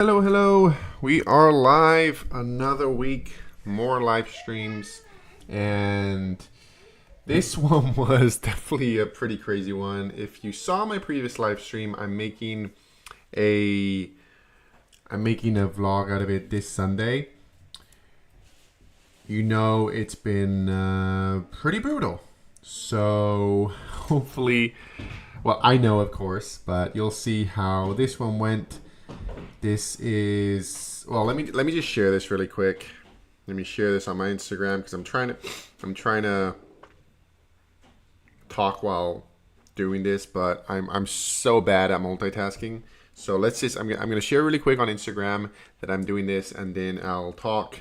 Hello, hello. We are live another week, more live streams, and this one was definitely a pretty crazy one. If you saw my previous live stream, a I'm making a vlog out of it this Sunday. You know, it's been pretty brutal. So hopefully, well, I know of course, but you'll see how this one went. This is, well, let me just share this really quick. Let me share this on my Instagram because I'm trying to talk while doing this, but I'm so bad at multitasking. So I'm gonna share really quick on Instagram that I'm doing this, and then I'll talk.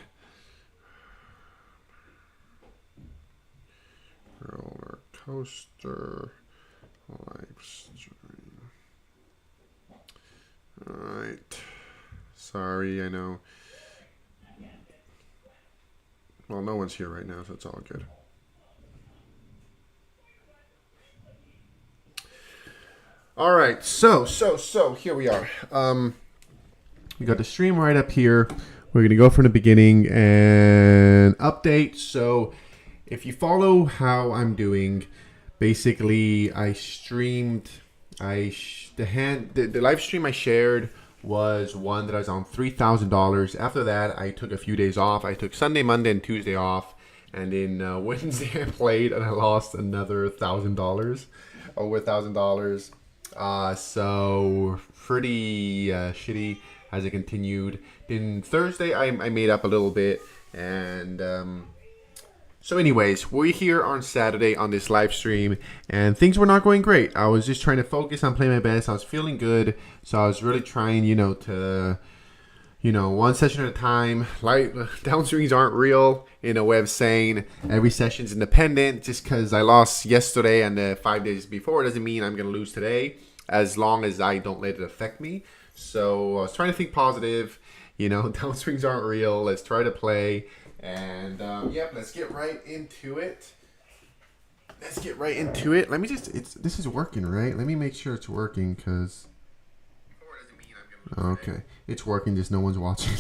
Roller coaster live stream. All right. Sorry, I know. Well, no one's here right now, so it's all good. All right, so here we are. We got the stream right up here. We're gonna go from the beginning and update. So, if you follow how I'm doing, basically I streamed. The live stream I shared was one that I was on $3,000. After that, I took a few days off. I took Sunday, Monday, and Tuesday off, and then Wednesday I played and I lost another $1,000, over $1,000. So pretty shitty as it continued. Then Thursday I made up a little bit, and so anyways, we're here on Saturday on this live stream, and things were not going great. I was just trying to focus on playing my best. I was feeling good, so I was really trying, to, one session at a time. Like, down swings aren't real, in a way of saying every session's independent. Just because I lost yesterday and the 5 days before doesn't mean I'm going to lose today, as long as I don't let it affect me. So I was trying to think positive. Down swings aren't real. Let's try to play. And yep, let's get right into it. Let me this is working, right? Let me make sure it's working, because okay, it's working, just no one's watching.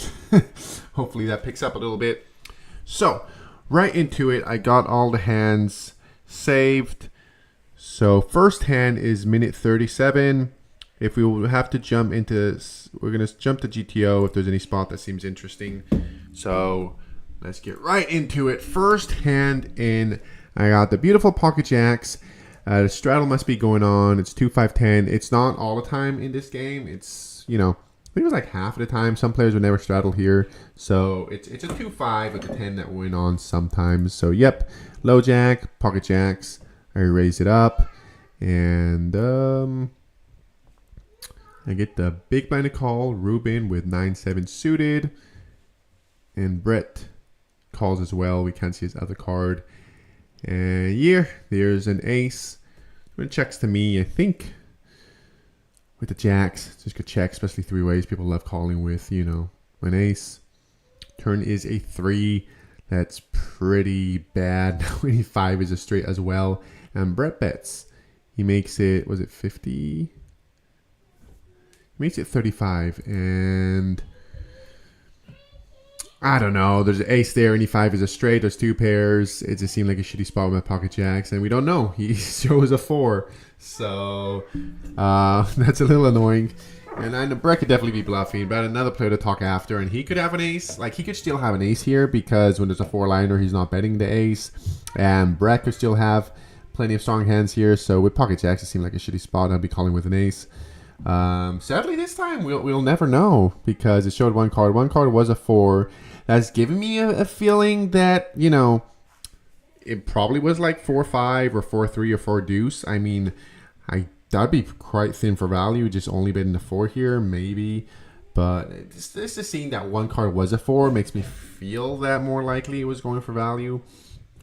Hopefully that picks up a little bit. So right into it. I got all the hands saved. So first hand is minute 37. If we will have to jump into, we're gonna jump to GTO if there's any spot that seems interesting. So let's get right into it. First hand in, I got the beautiful pocket jacks. The straddle must be going on. It's 2, 5, 10. It's not all the time in this game. It's, I think it was like half of the time. Some players would never straddle here. So it's a 2, 5 with the 10 that went on sometimes. So yep, low jack, pocket jacks. I raise it up, and I get the big blind to call. Ruben with 9-7 suited, and Brett calls as well. We can't see his other card. And yeah, there's an ace. When it checks to me, I think with the jacks, just could check, especially three ways. People love calling with, an ace. Turn is a 3. That's pretty bad. 25 is a straight as well. And Brett bets. He makes it, was it 50? He makes it 35. And I don't know. There's an ace there, and E5 is a straight. There's 2 pairs. It just seemed like a shitty spot with my pocket jacks, and we don't know. He shows a 4. So that's a little annoying. And I know Brett could definitely be bluffing, but another player to talk after, and he could have an ace. Like, he could still have an ace here, because when there's a 4-liner, he's not betting the ace. And Brett could still have plenty of strong hands here. So with pocket jacks, it seemed like a shitty spot. I'd be calling with an ace. Sadly, this time we'll never know, because it showed one card. One card was a 4. That's giving me a feeling that, it probably was like 4-5 or 4-3 or 4 deuce. I mean, that'd be quite thin for value, just only betting the 4 here, maybe. But this is seeing that one card was a 4 makes me feel that more likely it was going for value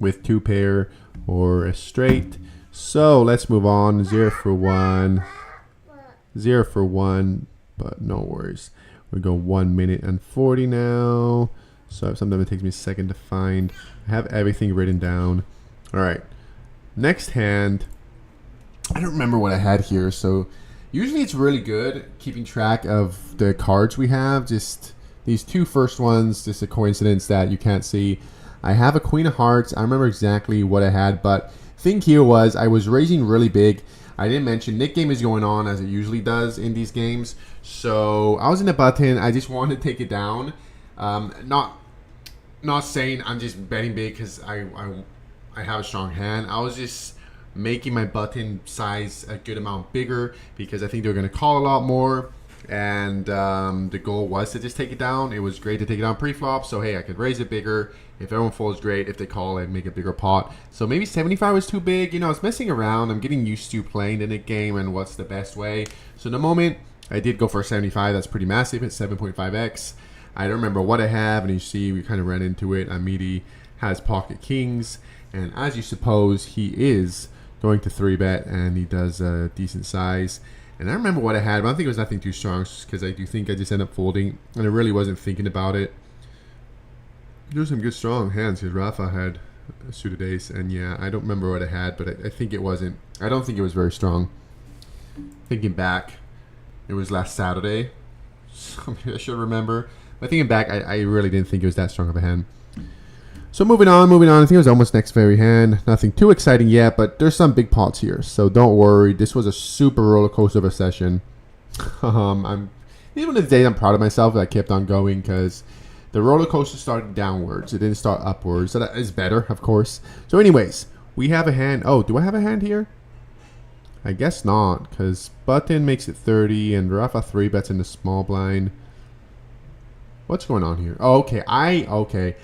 with 2 pair or a straight. So let's move on. 0 for 1. 0 for 1, but no worries. We go 1 minute and 40 now. So sometimes it takes me a second to find. I have everything written down. All right. Next hand. I don't remember what I had here. So Usually it's really good keeping track of the cards we have. Just these two first ones, just a coincidence that you can't see. I have a Queen of Hearts. I remember exactly what I had, but thing here was I was raising really big. I didn't mention Nick game is going on as it usually does in these games. So I was in the button. I just wanted to take it down. Not saying I'm just betting big because I have a strong hand. I was just making my button size a good amount bigger because I think they were going to call a lot more. And the goal was to just take it down. It was great to take it down pre-flop. So, hey, I could raise it bigger. If everyone folds, great. If they call, I'd make a bigger pot. So maybe 75 was too big. You know, I was messing around. I'm getting used to playing the Nick game and what's the best way. So in the moment, I did go for a 75. That's pretty massive. It's 7.5x. I don't remember what I have. And you see, we kind of ran into it. Amidi has pocket kings. And as you suppose, he is going to 3-bet. And he does a decent size. And I remember what I had, but I don't think it was nothing too strong because I do think I just ended up folding. And I really wasn't thinking about it. There's some good strong hands because Rafa had a suited ace. And yeah, I don't remember what I had, but I think it wasn't. I don't think it was very strong. Thinking back, it was last Saturday. So maybe I should remember. But thinking back, I really didn't think it was that strong of a hand. So moving on. I think it was almost next very hand. Nothing too exciting yet, but there's some big pots here. So don't worry. This was a super roller coaster of a session. These are one of the days I'm proud of myself that I kept on going because the roller coaster started downwards. It didn't start upwards. So that is better, of course. So anyways, we have a hand. Oh, do I have a hand here? I guess not because button makes it 30 and Rafa 3-bets in the small blind. What's going on here? Oh, okay.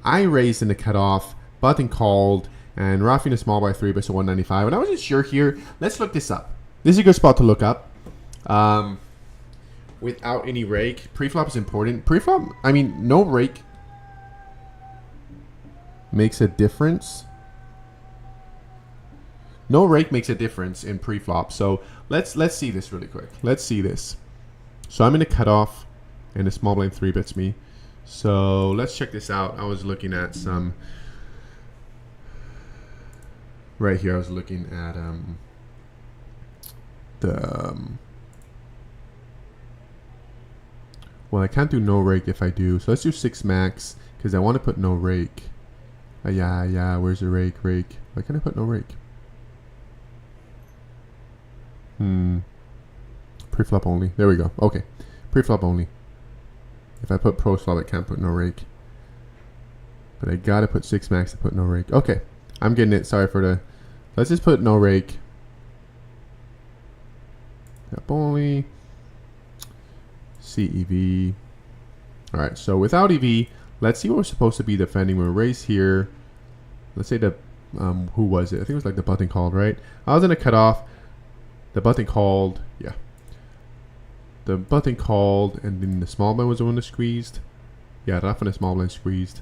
I raised in the cutoff, button called, and Rafi in the small by 3-bets to 195. And I wasn't sure here. Let's look this up. This is a good spot to look up. Without any rake. Pre-flop is important. Pre-flop, I mean, no rake makes a difference. No rake makes a difference in pre-flop. So let's see this really quick. Let's see this. So I'm in a cutoff, and the small blind 3-bets me. So let's check this out. I was looking at some right here. I was looking at well, I can't do no rake if I do. So let's do 6 max because I want to put no rake. Yeah. Where's the rake? Why can't I put no rake? Pre-flop only. There we go. Okay, pre-flop only. If I put pro flop, I can't put no rake. But I gotta put 6 max to put no rake. Okay, I'm getting it. Sorry for the. Let's just put no rake. Up only. CEV. All right. So without EV, let's see what we're supposed to be defending. We're raised here. Let's say the who was it? I think it was like the button called, right? I was in a cutoff. The button called. Yeah. The button called, and then the small blind was the one that squeezed. Yeah, Rafa and the small blind squeezed.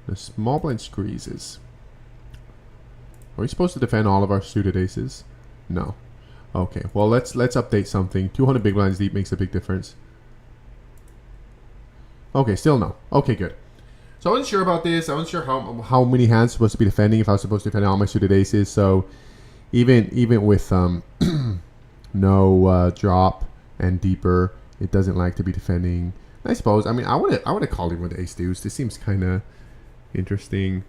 The small blind squeezes. Are we supposed to defend all of our suited aces? No. Okay, well let's update something. 200 big blinds deep makes a big difference. Okay, still no. Okay, good. So I wasn't sure about this. I wasn't sure how many hands supposed to be defending if I was supposed to defend all my suited aces. So even with no drop and deeper, it doesn't like to be defending. I suppose. I mean, I would have called him with ace deuce. This seems kind of interesting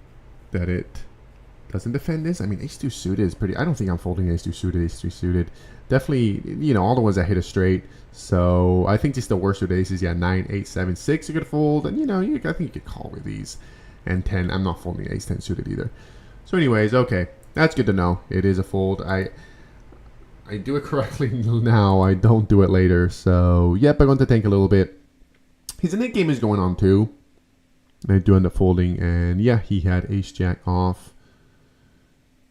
that it doesn't defend this. I mean, ace deuce suited is pretty. I don't think I'm folding ace deuce suited, ace three suited. Definitely, you know, all the ones that hit a straight. So I think just the worst of aces, yeah, 9, 8, 7, 6 you could fold, and you know, I think you could call with these. And 10, I'm not folding ace 10 suited either. So anyways, okay, that's good to know. It is a fold. I do it correctly now. I don't do it later. So, yep, I'm going to tank a little bit. His Nick game is going on too. I do end up folding. And yeah, he had ace jack off.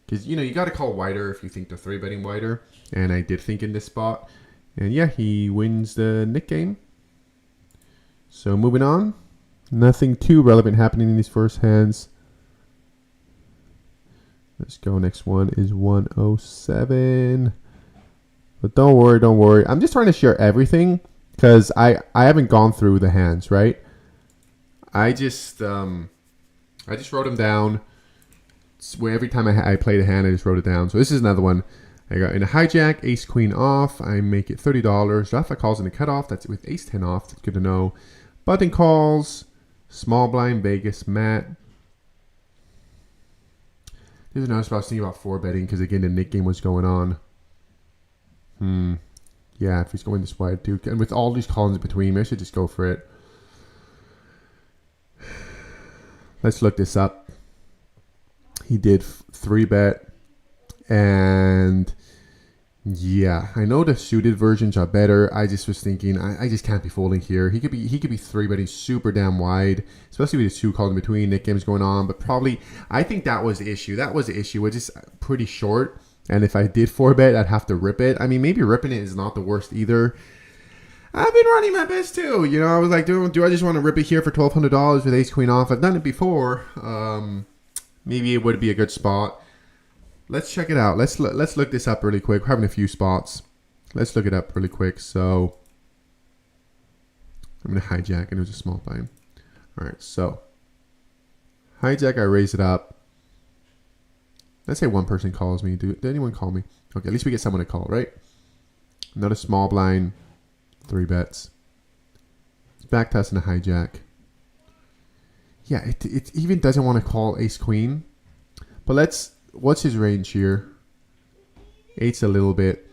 Because, you know, you got to call wider if you think they're 3-betting wider. And I did think in this spot. And yeah, he wins the Nick game. So moving on. Nothing too relevant happening in these first hands. Let's go. Next one is 107. But don't worry. I'm just trying to share everything because I haven't gone through the hands, right? I just wrote them down. Where every time I played a hand, I just wrote it down. So this is another one. I got in a hijack, ace queen off. I make it $30. Rafa calls in a cutoff. That's with ace 10 off. That's good to know. Button calls. Small blind Vegas Matt. There's another spot I was thinking about 4-betting because again the Nick game was going on. Yeah, if he's going this wide too, and with all these calls in between, maybe I should just go for it. Let's look this up. He did 3-bet, and yeah, I know the suited versions are better. I just was thinking, I just can't be folding here. He could be 3-betting super damn wide, especially with his 2 calls in between. Nick games going on, but probably I think that was the issue. That was the issue. We're just pretty short, and if I did 4-bet, I'd have to rip it. I mean, maybe ripping it is not the worst either. I've been running my best too. You know, I was like, do I just want to rip it here for $1,200 with ace queen off? I've done it before. Maybe it would be a good spot. Let's check it out. Let's look this up really quick. We're having a few spots. Let's look it up really quick. So I'm gonna hijack, and it was a small blind. All right, so hijack. I raise it up. Let's say one person calls me. Did anyone call me? Okay, at least we get someone to call, right? Another small blind. 3 bets. It's back to us in a hijack. Yeah, it even doesn't want to call ace queen. But what's his range here? 8's a little bit.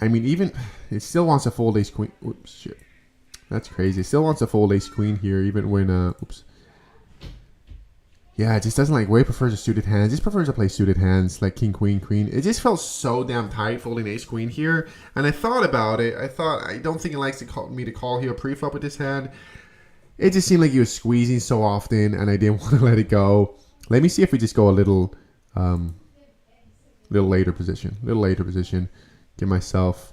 I mean, even it still wants to fold ace queen. Oops, shit. That's crazy. It still wants to fold ace queen here, even when oops. Yeah, it just doesn't like. Way prefers a suited hands. Just prefers to play suited hands like king, queen, queen. It just felt so damn tight folding ace queen here. And I thought about it. I don't think it likes to call here pre-flop with this hand. It just seemed like he was squeezing so often, and I didn't want to let it go. Let me see if we just go a little later position. Give myself.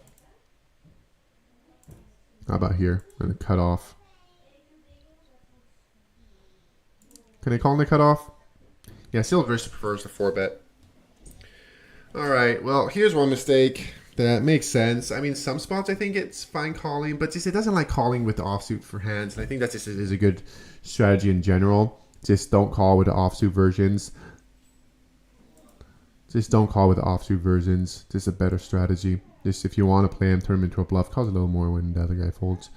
How about here? I'm gonna cut off. Can I call in the cutoff? Yeah, still prefers the 4-bet. All right, well, here's one mistake that makes sense. I mean, some spots I think it's fine calling, but just it doesn't like calling with the offsuit for hands. And I think that just is a good strategy in general. Just don't call with the offsuit versions. Just don't call with the offsuit versions. Just a better strategy. Just if you want to play him, turn him into a bluff, cause a little more when the other guy folds.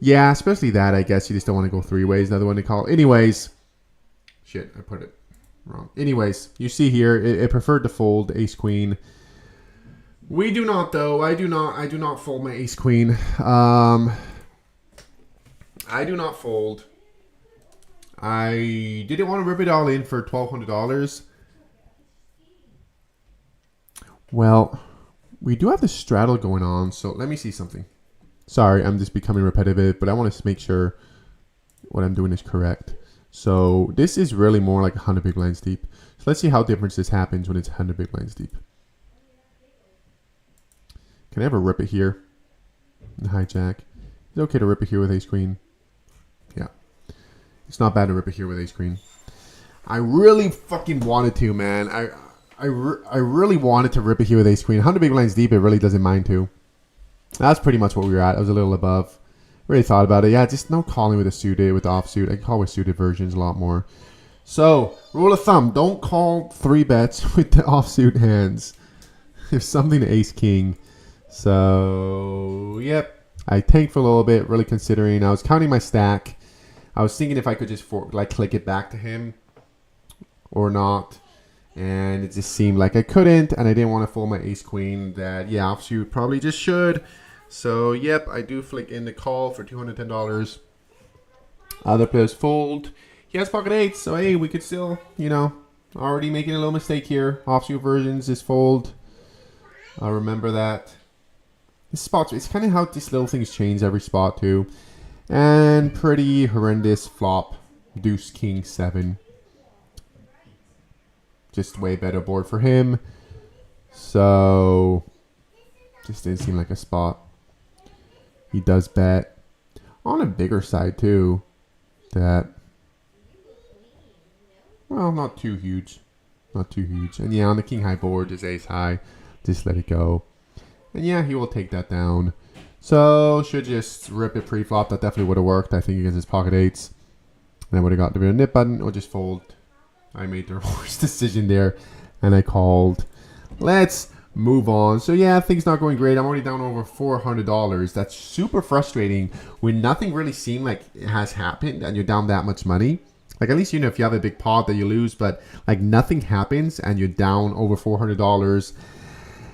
Yeah, especially that, I guess. You just don't want to go 3 ways. Another one to call. Anyways. Shit, I put it wrong. Anyways, you see here, it preferred to fold ace queen. We do not, though. I do not fold my ace queen. I do not fold. I didn't want to rip it all in for $1,200. Well, we do have the straddle going on, so let me see something. Sorry, I'm just becoming repetitive, but I want to make sure what I'm doing is correct. So this is really more like 100 big blinds deep. So let's see how different this happens when it's 100 big blinds deep. Can I ever rip it here? Hijack. Is it okay to rip it here with ace queen? Yeah. It's not bad to rip it here with ace queen. I really fucking wanted to, man. I really wanted to rip it here with ace queen. 100 big blinds deep, it really doesn't mind to. That's pretty much what we were at. I was a little above. Really thought about it. Yeah, just no calling with a suited, with the offsuit. I can call with suited versions a lot more. So, rule of thumb, don't call 3 bets with the offsuit hands. If something to ace king. So, yep. I tanked for a little bit, really considering. I was counting my stack. I was thinking if I could just click it back to him or not. And it just seemed like I couldn't, and I didn't want to fold my ace queen. That, yeah, offsuit probably just should. So, yep, I do flick in the call for $210. Other players fold. He has pocket 8s, so hey, we could still, you know, already making a little mistake here. Offsuit versions is fold. I'll remember that. This spot, it's kind of how these little things change every spot too. And pretty horrendous flop. Deuce, king, 7. Just way better board for him. So, just didn't seem like a spot. He does bet on a bigger side too. That, well, not too huge. Not too huge. And yeah, on the king high board, just ace high. Just let it go. And yeah, he will take that down. So, should just rip it pre-flop. That definitely would have worked, I think, against his pocket 8s. And I would have got the rear nip button or just fold. I made the worst decision there. And I called. let's move on. So yeah, things not going great. I'm already down over $400. That's super frustrating when nothing really seemed like it has happened and you're down that much money. Like, at least, you know, if you have a big pot that you lose, but like nothing happens and you're down over $400.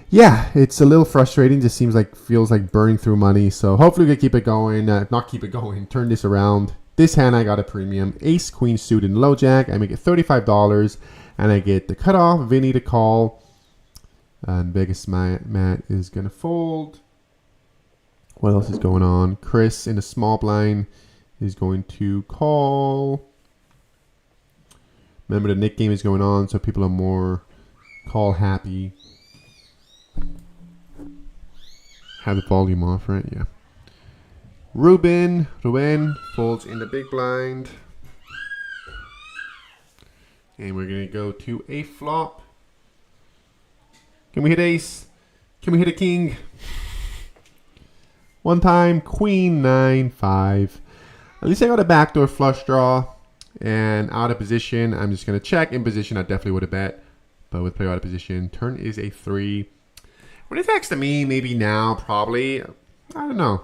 Yeah, it's a little frustrating. Just feels like burning through money. So hopefully we can keep it going. Not keep it going. Turn this around. This hand I got a premium. Ace, queen suited, and low jack. I make it $35, and I get the cutoff. Vinny to call, and Vegas Matt is gonna fold. What else is going on? Chris in a small blind is going to call. Remember, the Nick game is going on, so people are more call happy. Have the volume off, right? Yeah. Ruben folds in the big blind. And we're going to go to a flop. Can we hit ace? Can we hit a king? One time, queen, 9-5. At least I got a backdoor flush draw. And out of position, I'm just going to check. In position, I definitely would have bet. But with player out of position, turn is a 3. When it's next to me, maybe now, probably. I don't know.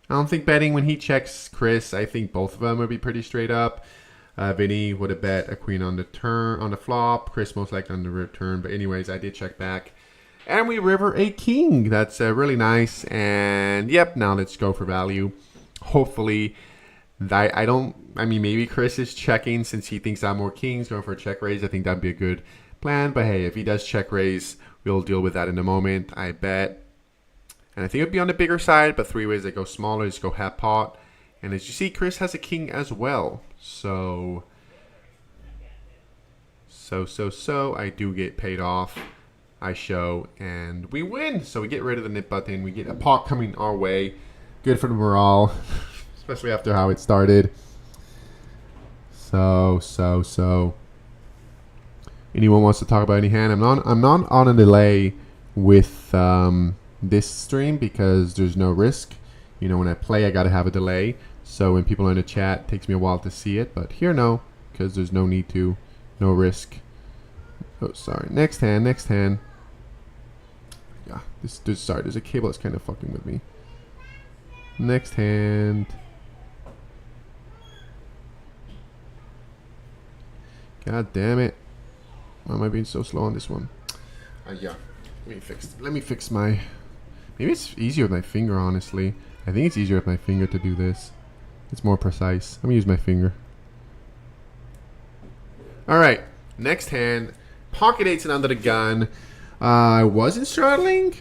I don't think betting when he checks Chris. I think both of them would be pretty straight up. Vinny would have bet a queen on the turn, on the flop. Chris most likely on the return. But anyways, I did check back. And we river a king. That's really nice. And yep, now let's go for value. Hopefully, I mean, maybe Chris is checking since he thinks I have more kings, going for a check raise. I think that'd be a good plan. But hey, if he does check raise, we'll deal with that in a moment. I bet. And I think it would be on the bigger side, but 3 ways that go smaller, just go half pot. And as you see, Chris has a king as well. So I do get paid off. I show, and we win. So we get rid of the nip button. We get a pot coming our way. Good for the morale, especially after how it started. So. Anyone wants to talk about any hand? I'm not on a delay with this stream because there's no risk. You know, when I play, I gotta have a delay. So when people are in the chat, it takes me a while to see it. But here, no, because there's no need to, no risk. Oh, sorry. Next hand. Yeah, sorry. There's a cable that's kind of fucking with me. Next hand. God damn it. Why am I being so slow on this one? Yeah. Let me fix my... Maybe it's easier with my finger, honestly. I think it's easier with my finger to do this. It's more precise. I'm going to use my finger. Alright. Next hand. Pocket 8s and under the gun. I wasn't straddling?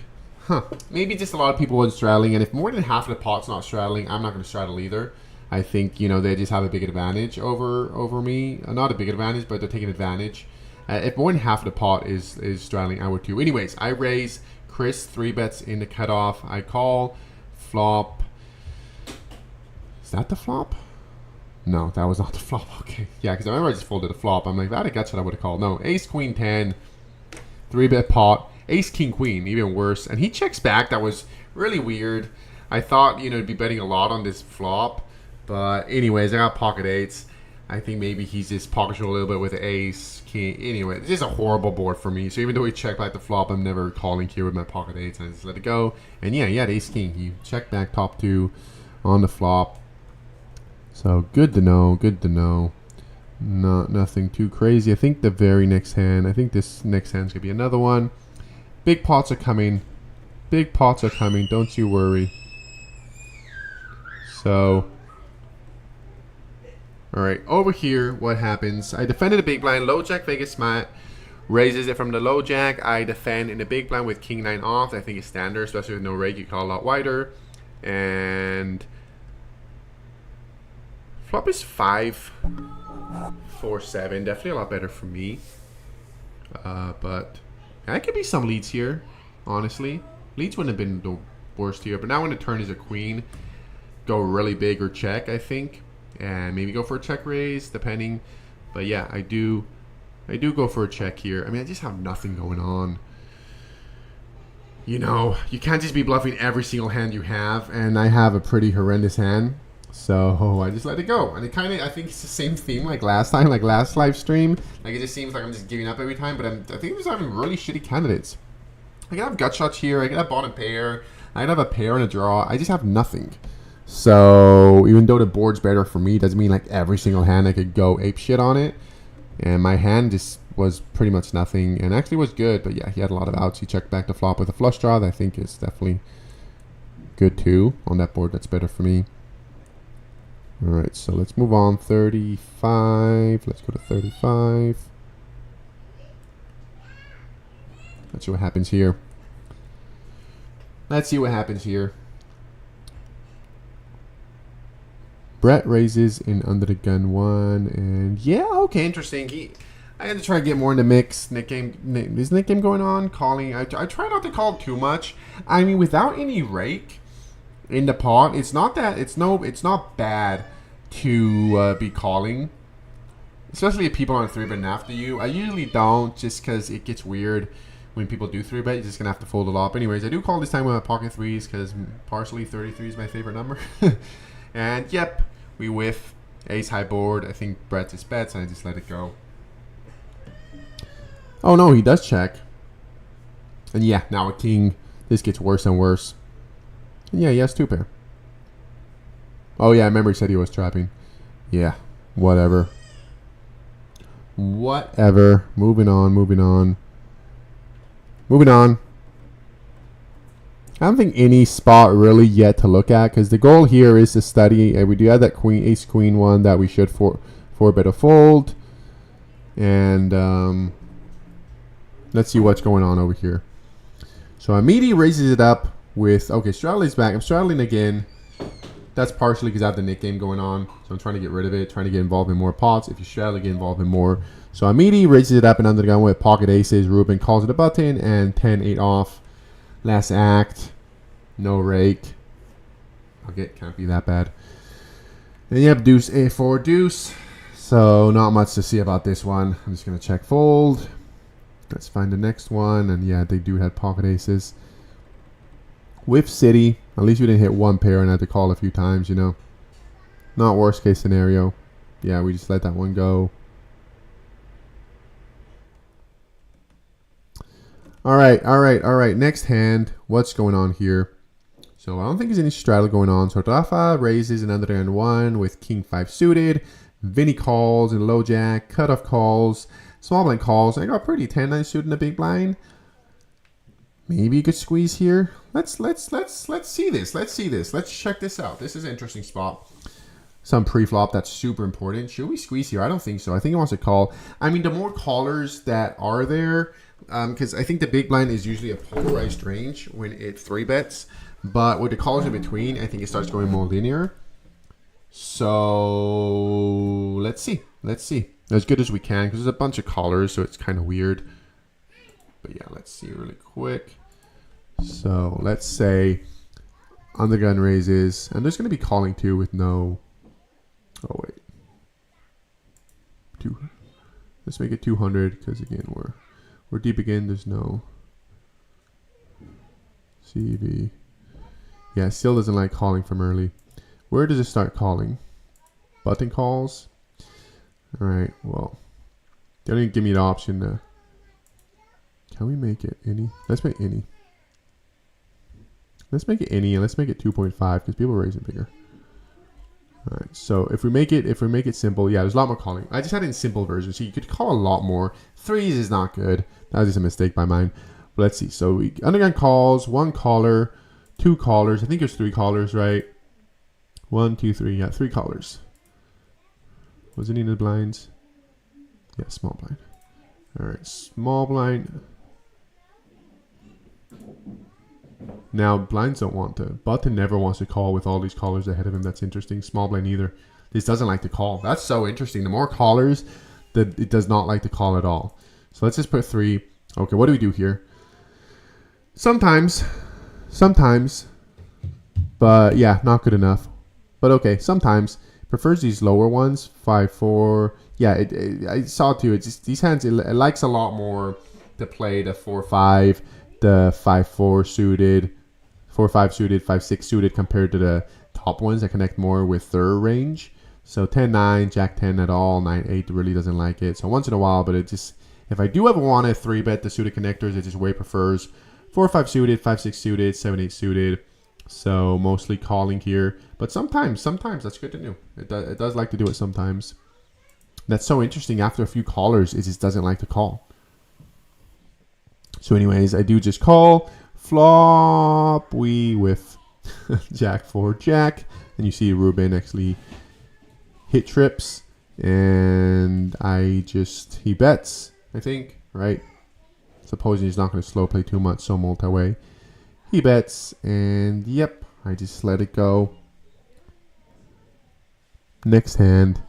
Huh. Maybe just a lot of people wasn't straddling. And if more than half of the pot's not straddling, I'm not going to straddle either. I think, you know, they just have a big advantage over me. Not a big advantage, but they're taking advantage. If more than half of the pot is straddling, I would too. Anyways, I raise. Chris 3 bets in the cutoff. I call. Flop. Is that the flop? No, that was not the flop. Okay. Yeah, because I remember I just folded a flop. I'm like, that that's what I would have called. No, ace, queen, 10. 3-bet pot. Ace, king, queen. Even worse. And he checks back. That was really weird. I thought, you know, he'd be betting a lot on this flop. But anyways, I got pocket 8s. I think maybe he's just pocket a little bit with the ace, king. Anyway, it's just a horrible board for me. So even though he checked back the flop, I'm never calling here with my pocket 8s. I just let it go. And yeah, he had ace, king. He checked back top 2 on the flop. So good to know. Good to know. Nothing too crazy. I think the very next hand. I think this next hand's gonna be another one. Big pots are coming. Big pots are coming. Don't you worry. So. Alright, over here, what happens? I defended a big blind, low jack, Vegas Matt raises it from the low jack. I defend in the big blind with king 9 off. I think it's standard, especially with no rake, you call a lot wider. And flop is 5, 4, 7. Definitely a lot better for me. But I could be some leads here, honestly. Leads wouldn't have been the worst here, but now when the turn is a queen, go really big or check, I think. And maybe go for a check raise, depending. But yeah, I do go for a check here. I mean, I just have nothing going on. You know, you can't just be bluffing every single hand you have. And I have a pretty horrendous hand. So I just let it go, and it kind of, I think it's the same theme like last time, like last live stream. Like it just seems like I'm just giving up every time, but I think I'm just having really shitty candidates. I could have gut shots here, I could have bottom pair, I could have a pair and a draw. I just have nothing. So even though the board's better for me, doesn't mean like every single hand I could go ape shit on it. And my hand just was pretty much nothing, and actually was good, but yeah, he had a lot of outs. He checked back the flop with a flush draw that I think is definitely good too on that board. That's better for me. All right, so let's move on. 35. Let's go to 35. Let's see what happens here. Let's see what happens here. Brett raises in under the gun one, and yeah, okay, interesting. I had to try to get more in the mix. Is Nick game going on? Calling. I try not to call too much. I mean, without any rake in the pot, it's not not bad to be calling, especially if people aren't 3-betting after you. I usually don't, just because it gets weird when people do 3-bet. You're just gonna have to fold a lot. But anyways, I do call this time with my pocket threes because partially 33 is my favorite number. And yep, we whiff. Ace high board. I think Brett's his bets, and I just let it go. Oh no, he does check. And yeah, now a king. This gets worse and worse. And yeah, he has 2-pair. Oh yeah, I remember he said he was trapping. Yeah, whatever. Whatever. Moving on, moving on. Moving on. I don't think any spot really yet to look at, because the goal here is to study. We do have that queen, ace queen one that we should for bet a fold. And let's see what's going on over here. So Amidi raises it up with, okay, straddling's back. I'm straddling again. That's partially because I have the Nick game going on. So I'm trying to get rid of it, trying to get involved in more pots. If you straddle, get involved in more. So Amidi raises it up and under the gun with pocket aces. Ruben calls it a button and 10-8 off. Last act. No rake. Okay, can't be that bad. And you have deuce, a4, deuce. So not much to see about this one. I'm just going to check fold. Let's find the next one. And yeah, they do have pocket aces. With city. At least we didn't hit 1 pair and had to call a few times, you know. Not worst case scenario. Yeah, we just let that one go. All right. Next hand. What's going on here? So I don't think there's any straddle going on. So Rafa raises an under and 1 with king 5 suited. Vinny calls and low jack. Cutoff calls. Small blind calls. I got pretty 10-9 suited in the big blind. Maybe you could squeeze here. Let's see this. Let's check this out. This is an interesting spot. Some pre-flop that's super important. Should we squeeze here? I don't think so. I think he wants to call. I mean, the more callers that are there, because I think the big blind is usually a polarized range when it 3-bets. But with the callers in between, I think it starts going more linear. So let's see. As good as we can, because there's a bunch of callers, so it's kind of weird. But yeah, let's see really quick. So let's say undergun raises, and there's going to be calling too with no. Oh wait, let's make it 200 because again we're deep again. There's no CV. Yeah, still doesn't like calling from early. Where does it start calling? Button calls. All right. Well, they don't even give me the option to. Can we make it any? Let's make any. Let's make it any, and let's make it 2.5 because people are raising bigger. All right. So if we make it simple, yeah, there's a lot more calling. I just had it in simple version, so you could call a lot more. 3s is not good. That was just a mistake by mine. But let's see. So we underground calls, 1 caller, 2 callers. I think there's 3 callers, right? 1, 2, 3. Yeah, 3 callers. Was any of the blinds? Yeah, small blind. All right, small blind. Now, blinds don't want to. Button never wants to call with all these callers ahead of him. That's interesting. Small blind either. This doesn't like to call. That's so interesting. The more callers, it does not like to call at all. So let's just put 3. Okay, what do we do here? Sometimes. But yeah, not good enough. But okay, sometimes. Prefers these lower ones. 5, 4. Yeah, I saw it too. It's just these hands, it likes a lot more to play the 4, 5, the 5, 4 suited, 4, 5 suited, 5, 6 suited compared to the top ones that connect more with their range. So 10-9, Jack 10 at all, 9-8 really doesn't like it. So once in a while, but it just, if I do ever want to 3-bet the suited connectors, it just way prefers 4-5 suited, 5-6 suited, 7-8 suited. So mostly calling here, but sometimes that's good to do. It does like to do it sometimes. That's so interesting. After a few callers, it just doesn't like to call. So anyways, I do just call. Flop, we with Jack 4 Jack, and you see Ruben actually hit trips, and he bets, I think, right? Supposing he's not going to slow play too much, so multi-way. He bets, and yep, I just let it go. Next hand.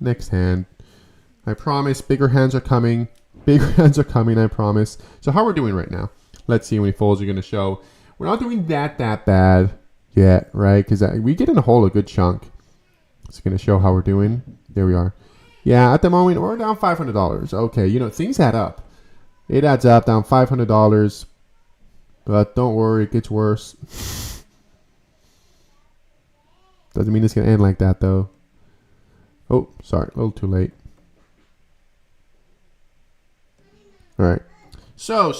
I promise, bigger hands are coming. I promise. So how we're doing right now? Let's see how many folds are going to show. We're not doing that bad yet, right? Because we get in a hole a good chunk. It's going to show how we're doing. There we are. Yeah, at the moment, we're down $500. Okay, things add up. It adds up, down $500. But don't worry, it gets worse. Doesn't mean it's going to end like that, though. Oh, sorry, a little too late. All right. So,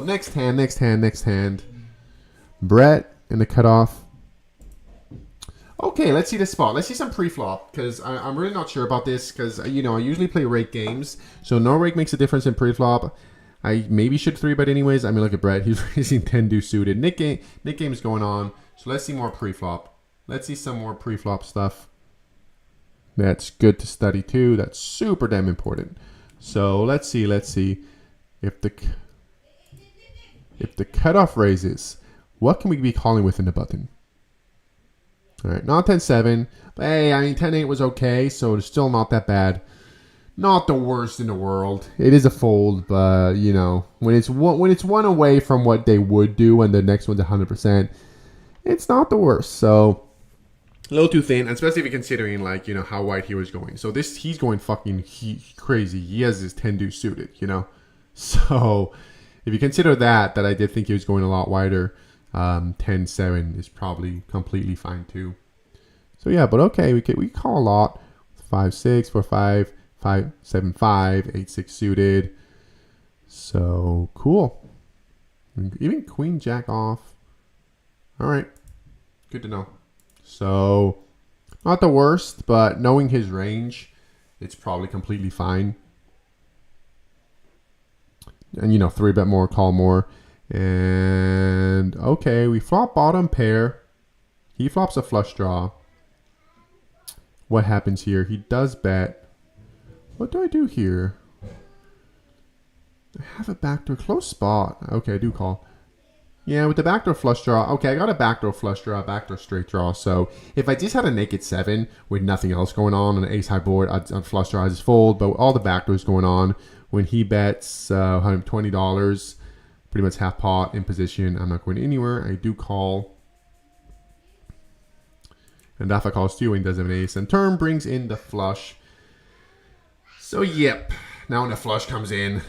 next hand. Brett in the cutoff. Okay, let's see the spot. Let's see some pre-flop, because I'm really not sure about this, because, I usually play rake games, so no rake makes a difference in pre-flop. I maybe should 3-bet anyways. I mean, look at Brett. He's raising 10 deuce suited. Nick game's going on, so let's see more pre-flop. Let's see some more pre-flop stuff. That's good to study too. That's super damn important. So let's see if the cutoff raises, what can we be calling within the button? All right, not 10-7, but hey, I mean 10-8 was okay, so it's still not that bad. Not the worst in the world. It is a fold, but when it's one away from what they would do, and the next one's 100%, it's not the worst. So a little too thin, especially if you're considering how wide he was going. So he's going fucking crazy. He has his 10 deuce suited, So if you consider that I did think he was going a lot wider, 10-7 is probably completely fine too. So yeah, but okay, we call a lot. 5-6, 4-5, 5-7-5, 8-6 suited. So cool. Even queen jack off. All right, good to know. So not the worst, but knowing his range, it's probably completely fine. And 3-bet more, call more. And okay, we flop bottom pair. He flops a flush draw. What happens here? He does bet. What do I do here? I have a backdoor close spot. Okay, I do call. Yeah, with the backdoor flush draw. Okay, I got a backdoor flush draw, backdoor straight draw. So if I just had a naked 7 with nothing else going on an ace high board, on flush draw I just fold. But with all the backdoors going on, when he bets $120, pretty much half pot in position, I'm not going anywhere. I do call. And Dafa calls too when he does have an ace. And turn brings in the flush. So yep, now when the flush comes in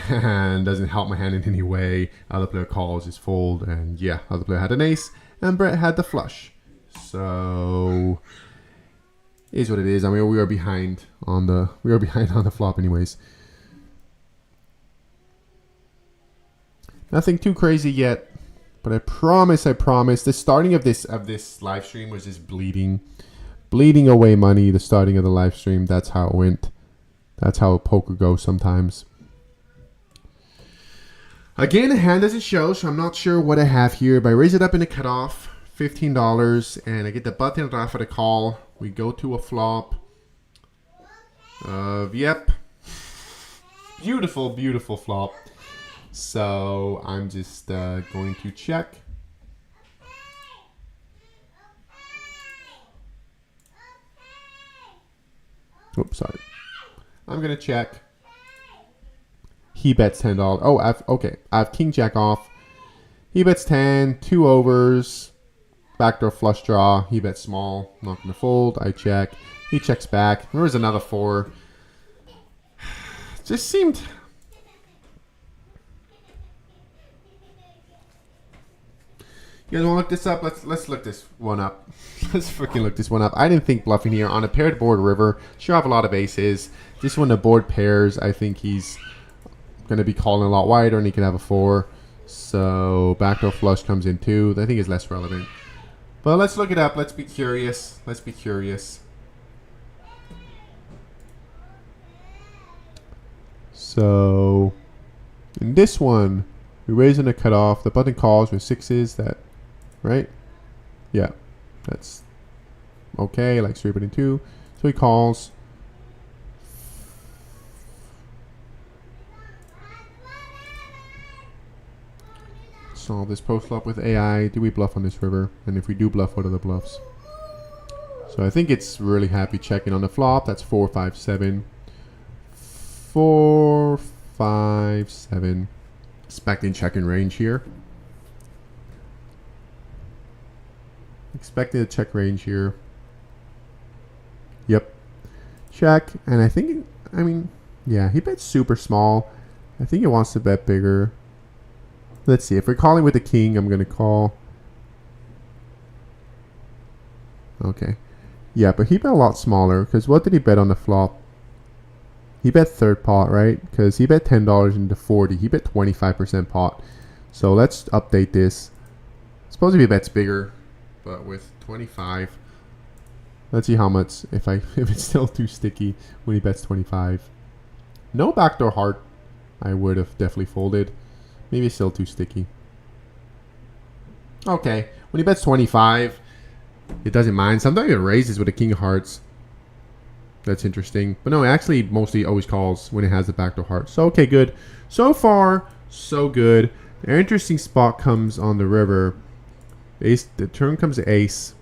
and doesn't help my hand in any way, other player calls his fold, and yeah, other player had an ace, and Brett had the flush. So is what it is. I mean, we are behind on the flop anyways. Nothing too crazy yet, but I promise, the starting of this live stream was just bleeding away money. The starting of the live stream, that's how it went. That's how poker goes sometimes. Again, the hand doesn't show, so I'm not sure what I have here. But I raise it up in the cutoff, $15, and I get the button off for the call. We go to a flop. Yep. Beautiful, beautiful flop. So I'm just going to check. Oops, sorry. I'm going to check. He bets $10. Oh, I have king jack off. He bets 10, 2 overs. Backdoor flush draw. He bets small. Not going to fold. I check. He checks back. There was another 4. Just seemed... You guys want to look this up? Let's look this one up. Let's freaking look this one up. I didn't think bluffing here on a paired board river. Sure, have a lot of aces. Just when the board pairs, I think he's going to be calling a lot wider, and he can have a 4. So backdoor flush comes in too. I think it's less relevant. But let's look it up. Let's be curious. Let's be curious. So in this one, we raise in a cutoff. The button calls with 6s. That. Right? Yeah. That's okay. Like 3 betting 2. So he calls. Solve this post flop with AI. Do we bluff on this river? And if we do bluff, what are the bluffs? So I think it's really happy checking on the flop. That's 4, 5, 7. 4, 5, 7. Expecting check in range here. Expecting a check range here. Yep. Check. And I think, I mean, yeah, he bets super small. I think he wants to bet bigger. Let's see. If we're calling with the king, I'm going to call. Okay. Yeah, but he bet a lot smaller. Because what did he bet on the flop? He bet third pot, right? Because he bet $10 into 40. He bet 25% pot. So let's update this. Suppose if he bets bigger. But with 25, let's see how much. If it's still too sticky when he bets 25. No backdoor heart, I would have definitely folded. Maybe it's still too sticky. Okay, when he bets 25, it doesn't mind. Sometimes it raises with a king of hearts. That's interesting. But no, it actually mostly always calls when it has the backdoor heart. So okay, good. So far, so good. An interesting spot comes on the river. Ace, the turn comes to ace.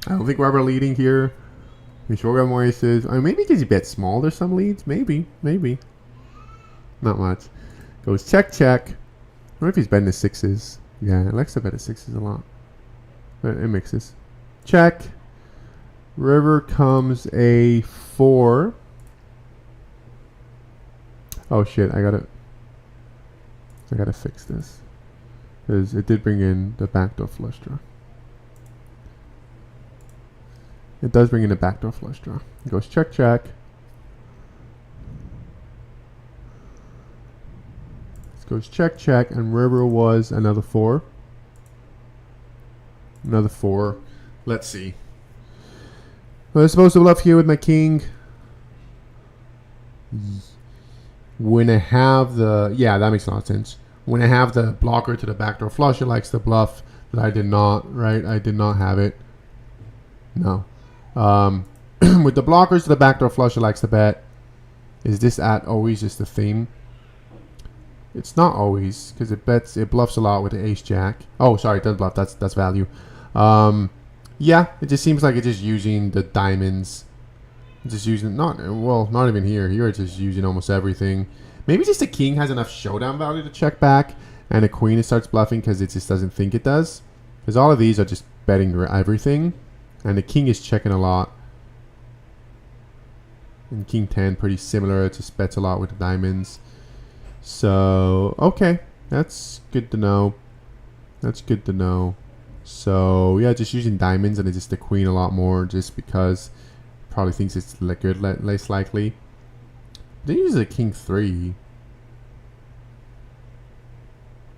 I don't think we're ever leading here. We sure got more aces. I mean, maybe because he bet small, there's some leads. Maybe. Not much. Goes check, check. I wonder if he's betting the 6s. Yeah, he likes to bet the 6s a lot. But it mixes. Check. River comes a 4. Oh shit, I gotta fix this. Because it did bring in the backdoor flush draw. It does bring in the backdoor flush draw. It goes check, check. It goes check, check, and river was another 4. Another 4. Let's see. I'm supposed to bluff here with my king. When I have the... Yeah, that makes a lot of sense. When I have the blocker to the backdoor flush, it likes the bluff that I did not, right? I did not have it. No. With the blockers to the backdoor flush, it likes to bet. Is this at always just the theme? It's not always, because it bluffs a lot with the ace jack. Oh, sorry, it doesn't bluff. That's value. Yeah, it just seems like it's just using the diamonds. Just using, not even here. Here it's just using almost everything. Maybe just the king has enough showdown value to check back, and the queen it starts bluffing because it just doesn't think it does. Because all of these are just betting everything, and the king is checking a lot. And king 10, pretty similar. It just bets a lot with the diamonds. So, okay. That's good to know. That's good to know. So, yeah, just using diamonds and it's just the queen a lot more just because probably thinks it's good, less likely. Then he uses a king 3.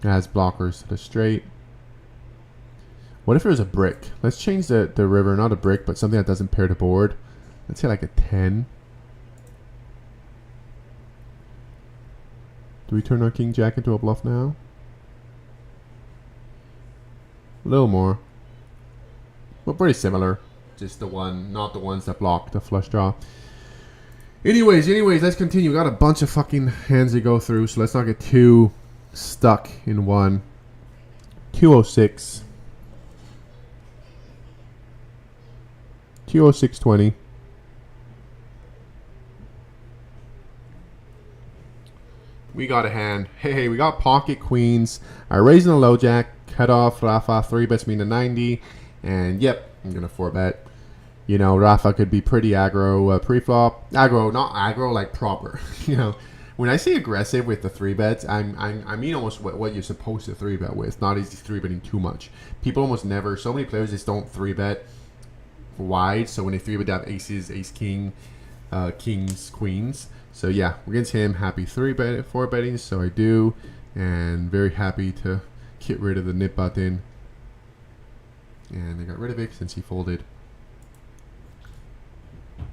It has blockers to the straight. What if there's a brick? Let's change the river, not a brick, but something that doesn't pair the board. Let's say like a 10. Do we turn our king jack into a bluff now? A little more. But pretty similar. Just the one, not the ones that block the flush draw. Anyways, let's continue. We got a bunch of fucking hands to go through, so let's not get too stuck in one. 206. 206.20. We got a hand. Hey, we got pocket queens. I raise in a low jack. Cut off. Rafa 3 bets me to 90. And yep, I'm going to 4-bet. You know, Rafa could be pretty aggro pre-flop. Aggro, not aggro, like proper. You know, When I say aggressive with the 3-bets, I mean almost what you're supposed to 3-bet with, not easy 3-betting too much. People almost never, so many players just don't 3-bet wide, so when they 3-bet, they have aces, ace-king, kings, queens. So yeah, against him, happy 4-betting, so I do, and very happy to get rid of the nip button. And I got rid of it since he folded. I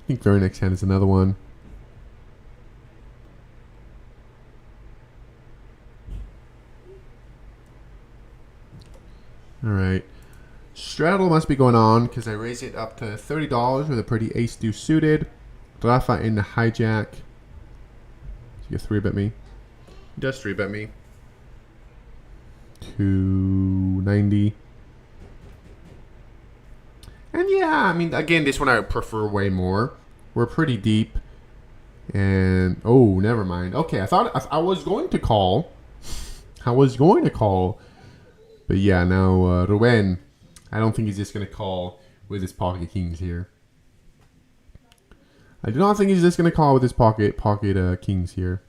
think very next hand is another one. Alright. Straddle must be going on because I raised it up to $30 with a pretty ace-deuce suited. Rafa in the hijack. So you 3-bet me. He does 3-bet me. 290. And yeah, I mean, again, this one I prefer way more. We're pretty deep. And, oh, never mind. Okay, I thought I was going to call. But yeah, now Ruben, I don't think he's just going to call with his pocket kings here. I do not think he's just going to call with his pocket kings here.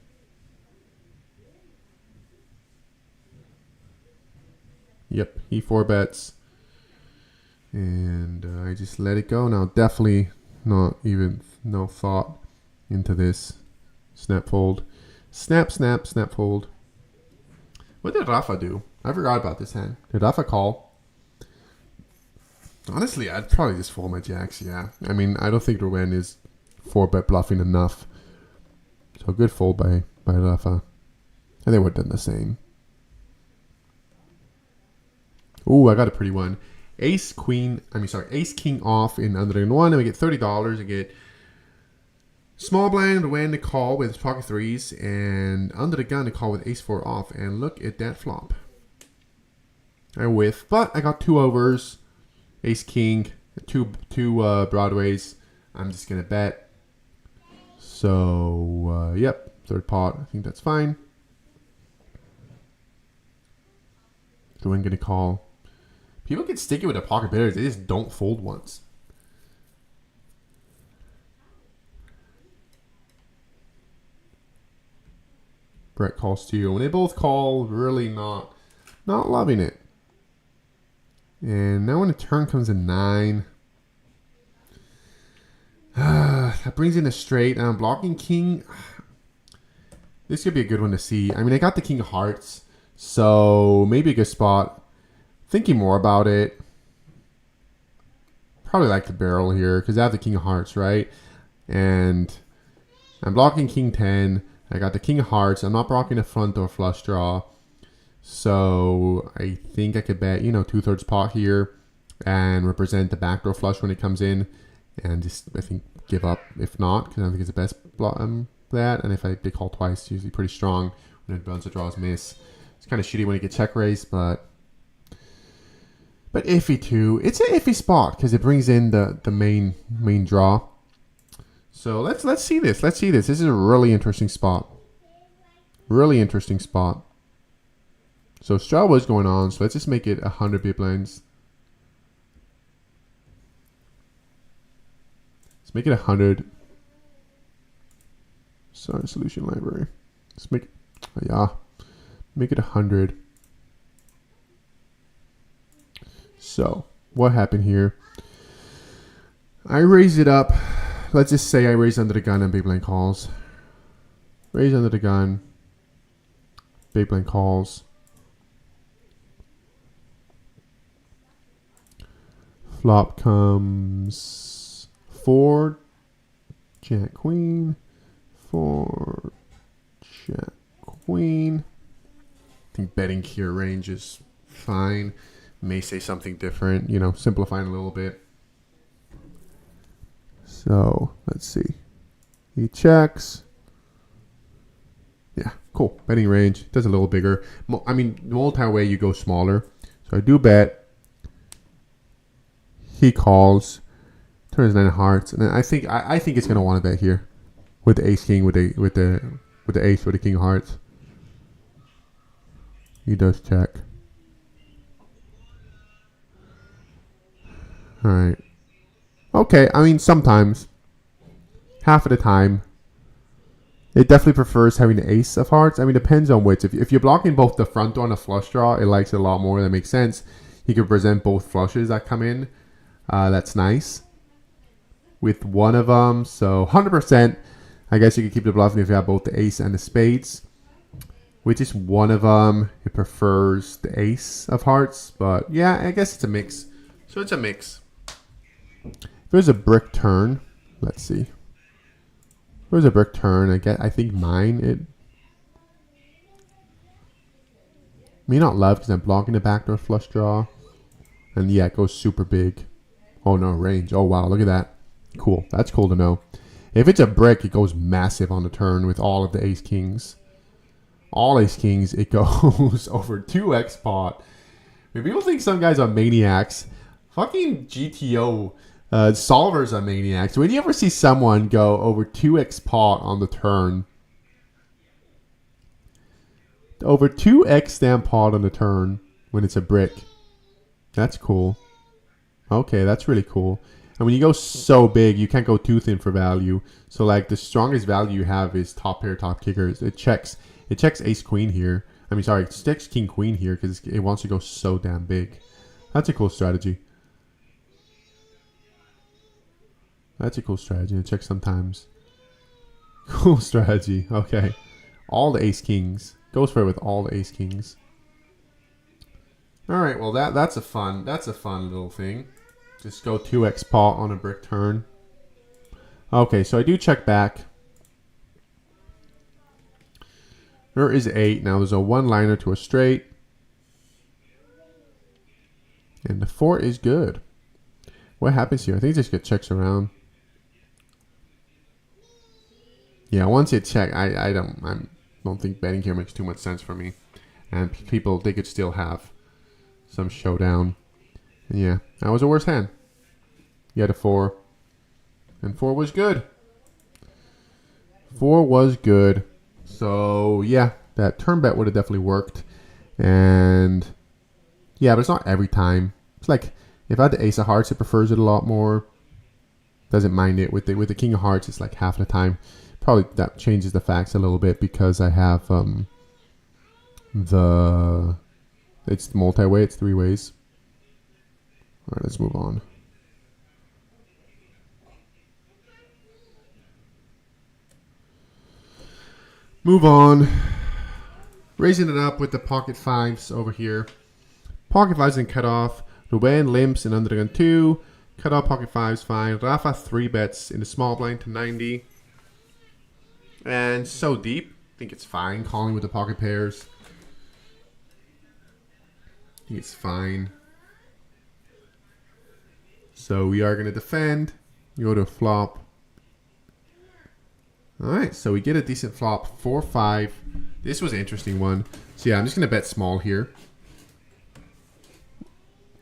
Yep, he 4-bets. And I just let it go. Now, definitely not even no thought into this. Snap fold. Snap, snap, snap fold. What did Rafa do? I forgot about this hand. Did Rafa call? Honestly, I'd probably just fold my jacks, yeah. I mean, I don't think Ruben is 4-bet bluffing enough. So good fold by Rafa. And they would have done the same. Ooh, I got a pretty one. Ace king off in under in one, and we get $30. I get small blind Ruben to call with pocket threes, and under the gun to call with ace-4 off. And look at that flop. I whiff, but I got 2 overs. Ace king, two broadways. I'm just gonna bet. So yep, third pot. I think that's fine. Ruben gonna call. People get sticky with their pocket pairs. They just don't fold once. Brett calls too. When they both call, really not loving it. And now when the turn comes in 9, that brings in a straight. And I'm blocking king. This could be a good one to see. I mean, I got the king of hearts, so maybe a good spot. Thinking more about it. Probably like the barrel here because I have the king of hearts, right? And I'm blocking king 10. I got the king of hearts. I'm not blocking a front or flush draw. So I think I could bet, 2/3 pot here and represent the backdoor flush when it comes in. And just, I think, give up if not, because I don't think it's the best that. And if they call twice, it's usually pretty strong when it bounce the draws miss. It's kind of shitty when you get check raised, but iffy too. It's an iffy spot because it brings in the main draw. So let's see this. Let's see this. This is a really interesting spot. Really interesting spot. So straw was going on. So let's just make it 100 big blinds. Let's make it 100. Sorry, solution library. Let's make it 100. So what happened here? I raise it up. Let's just say I raise under the gun and big blind calls. Raise under the gun. Big blind calls. Flop comes 4, Jack, Queen. 4, Jack, Queen. I think betting here range is fine. May say something different, simplifying a little bit. So let's see. He checks. Yeah, cool. Betting range does a little bigger. I mean, multi-way you go smaller. So I do bet. He calls, turns 9 hearts, and then I think it's gonna want to bet here with the ace king with the ace with the king of hearts. He does check. All right. Okay, I mean sometimes, half of the time, It definitely prefers having the ace of hearts. I mean, depends on which. If you're blocking both the front door and the flush draw, it likes it a lot more. That makes sense. You can present both flushes that come in. That's nice. With one of them, so 100%. I guess you could keep the bluffing if you have both the ace and the spades. Which is one of them. It prefers the ace of hearts, but yeah, I guess it's a mix. So it's a mix. If there's a brick turn, let's see. There's a brick turn. I think mine it may not love because I'm blocking the backdoor flush draw, and yeah, it goes super big. Oh no, range. Oh wow, look at that. Cool. That's cool to know. If it's a brick, it goes massive on the turn with all of the ace kings. All ace kings, it goes over 2x pot. I mean, people think some guys are maniacs. Fucking GTO. Solvers are maniacs. When do you ever see someone go over 2x pot on the turn? Over 2x damn pot on the turn when it's a brick. That's cool. Okay, that's really cool. And when you go so big, you can't go too thin for value. So like the strongest value you have is top pair, top kickers. It checks ace queen here. I mean, sorry, it checks king queen here because it wants to go so damn big. That's a cool strategy. That's a cool strategy. It checks sometimes. Cool strategy. Okay. All the ace kings. Goes for it with all the ace kings. Alright, well that's a fun little thing. Just go 2x pot on a brick turn. Okay, so I do check back. There is 8. Now there's a one-liner to a straight. And the 4 is good. What happens here? I think it just get checks around. Yeah, once it check, I don't think betting here makes too much sense for me. And people, they could still have some showdown. And yeah, that was a worse hand. You had a 4. And 4 was good. 4 was good. So yeah, that turn bet would have definitely worked. And yeah, but it's not every time. It's like if I had the ace of hearts, it prefers it a lot more. Doesn't mind it. With the king of hearts, it's like half the time. Probably that changes the facts a little bit because I have it's multi-way, it's 3 ways. All right, let's move on. Move on. Raising it up with the pocket 5s over here. Pocket 5s and cut off. Ruben limps and under the gun 2. Cut off pocket 5s fine. Rafa 3 bets in the small blind to 90. And so deep. I think it's fine. Calling with the pocket pairs. I think it's fine. So we are going to defend. Go to flop. Alright, so we get a decent flop. 4-5. This was an interesting one. So yeah, I'm just going to bet small here.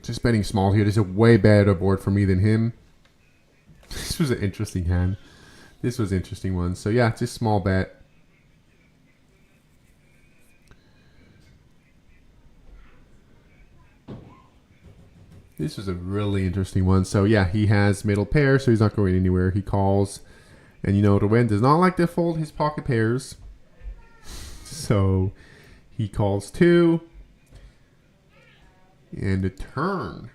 Just betting small here. This is a way better board for me than him. This was an interesting hand. This was an interesting one. So yeah, just small bet. This was a really interesting one. So yeah, he has middle pair, so he's not going anywhere. He calls. And you know, Ruben does not like to fold his pocket pairs. So he calls 2. And a turn.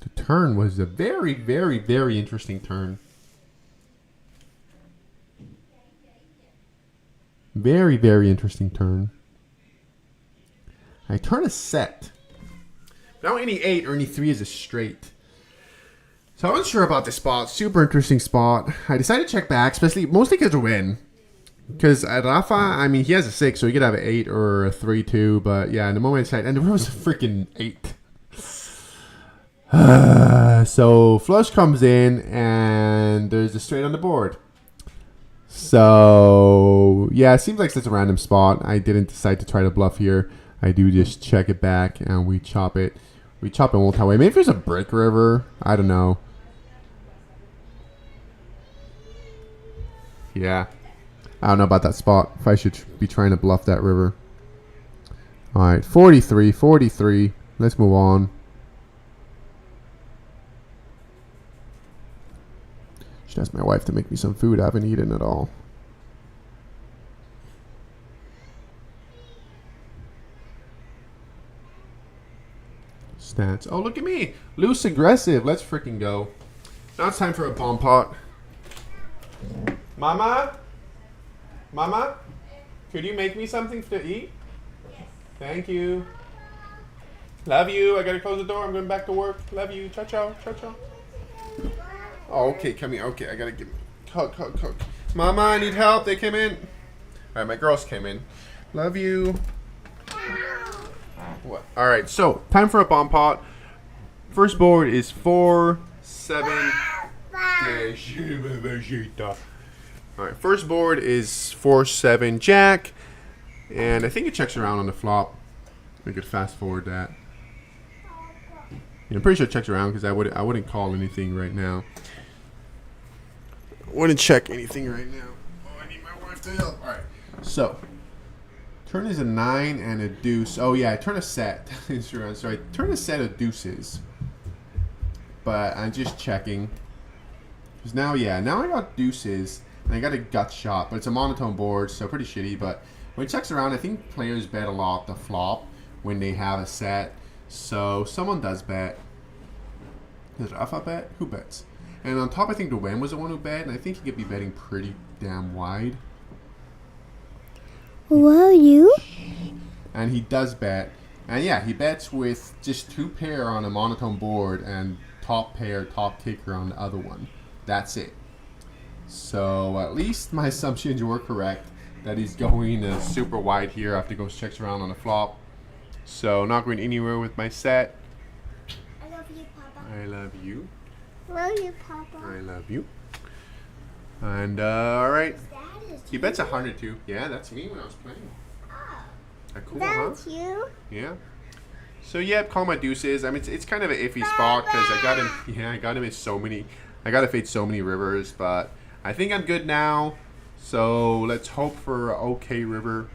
The turn was a very, very, very interesting turn. Very, very interesting turn. I turn a set. Now any 8 or any 3 is a straight. So I wasn't sure about this spot. Super interesting spot. I decided to check back, mostly because of win. Because Rafa, I mean, he has a 6, so he could have an 8 or a 3-2. But yeah, in the moment I checked, and there was a freaking 8. So flush comes in, and there's a straight on the board. So yeah, it seems like such a random spot. I didn't decide to try to bluff here. I do just check it back, and we chop it. We chop it multi-way. Maybe if there's a brick river. I don't know. Yeah. I don't know about that spot. If I should be trying to bluff that river. Alright, 43, 43. Let's move on. should ask my wife to make me some food. I haven't eaten at all. Stats. Oh, look at me. Loose aggressive. Let's freaking go. Now it's time for a bomb pot. Mama? Mama? Could you make me something to eat? Yes. Thank you. Love you. I gotta close the door. I'm going back to work. Love you. Ciao, ciao. Ciao, ciao. Oh, okay. Come here. Okay, I gotta give hug. Mama, I need help. They came in. Alright, my girls came in. Love you. What? Alright, so time for a bomb pot. First board is 4, 7. Alright, first board is 4, 7 Jack. And I think it checks around on the flop. I could fast forward that. Yeah, I'm pretty sure it checks around because I wouldn't call anything right now. Wouldn't check anything right now. Oh, I need my wife to help. Alright, so turn is a 9 and a deuce. Oh yeah, I turn a set. So I turn a set of deuces. But I'm just checking. Because now I got deuces. And I got a gut shot. But it's a monotone board, so pretty shitty. But when it checks around, I think players bet a lot the flop when they have a set. So someone does bet. Does Rafa bet? Who bets? And on top, I think Dwayne was the one who bet. And I think he could be betting pretty damn wide. Who are you? And he does bet. And yeah, he bets with just 2 pair on a monotone board and top pair, top kicker on the other one. That's it. So at least my assumptions were correct that he's going super wide here after he goes checks around on the flop. So not going anywhere with my set. I love you, Papa. I love you. Love you, Papa. I love you. And alright. He bets 100 too. Yeah, that's me when I was playing. Oh, Cool, that's huh? you? Yeah. So yeah, call my deuces. I mean, it's kind of an iffy spot because I got him. Yeah, I got him in so many. I got to fade so many rivers, but I think I'm good now. So let's hope for an okay river.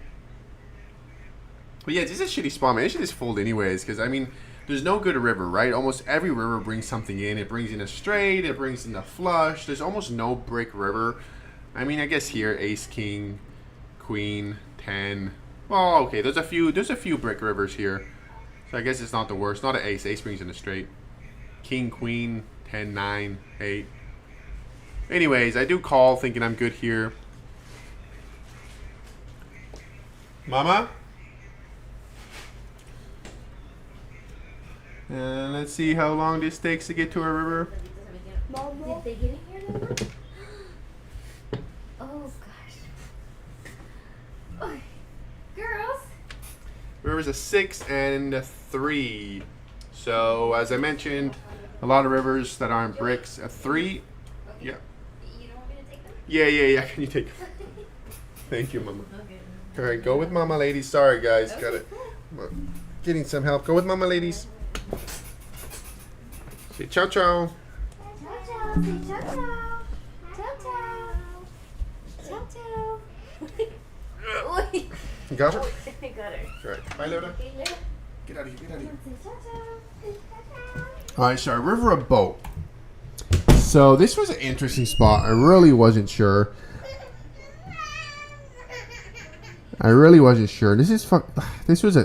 But yeah, this is a shitty spot, man. I should just fold anyways because I mean, there's no good river, right? Almost every river brings something in. It brings in a straight. It brings in a flush. There's almost no brick river. I mean, I guess here ace, king, queen, 10. Well, okay, there's a few brick rivers here. So I guess it's not the worst. Not an ace. Ace brings in a straight. King, queen, 10, 9, 8. Anyways, I do call thinking I'm good here. Mama? And let's see how long this takes to get to a river. Mama? Did they get in here now? Oh gosh. Oh, girls. River's a 6 and a 3. So as I mentioned, a lot of rivers that aren't bricks. A 3. Okay. Yeah. You don't want me to take them? Yeah. Can you take? Thank you, Mama. Okay. All right, go with Mama, ladies. Sorry, guys. Okay, Got it. cool. Getting some help. Go with Mama, ladies. Say ciao, ciao. Ciao ciao. Say ciao ciao. Ciao ciao. Ciao ciao. Oi. You got her? I got her. All right. Bye, Loda. Okay, yeah. Get out of here. Get out of here. Say ciao ciao. Ciao ciao. All right, so river of boat. So this was an interesting spot. I really wasn't sure. This is This was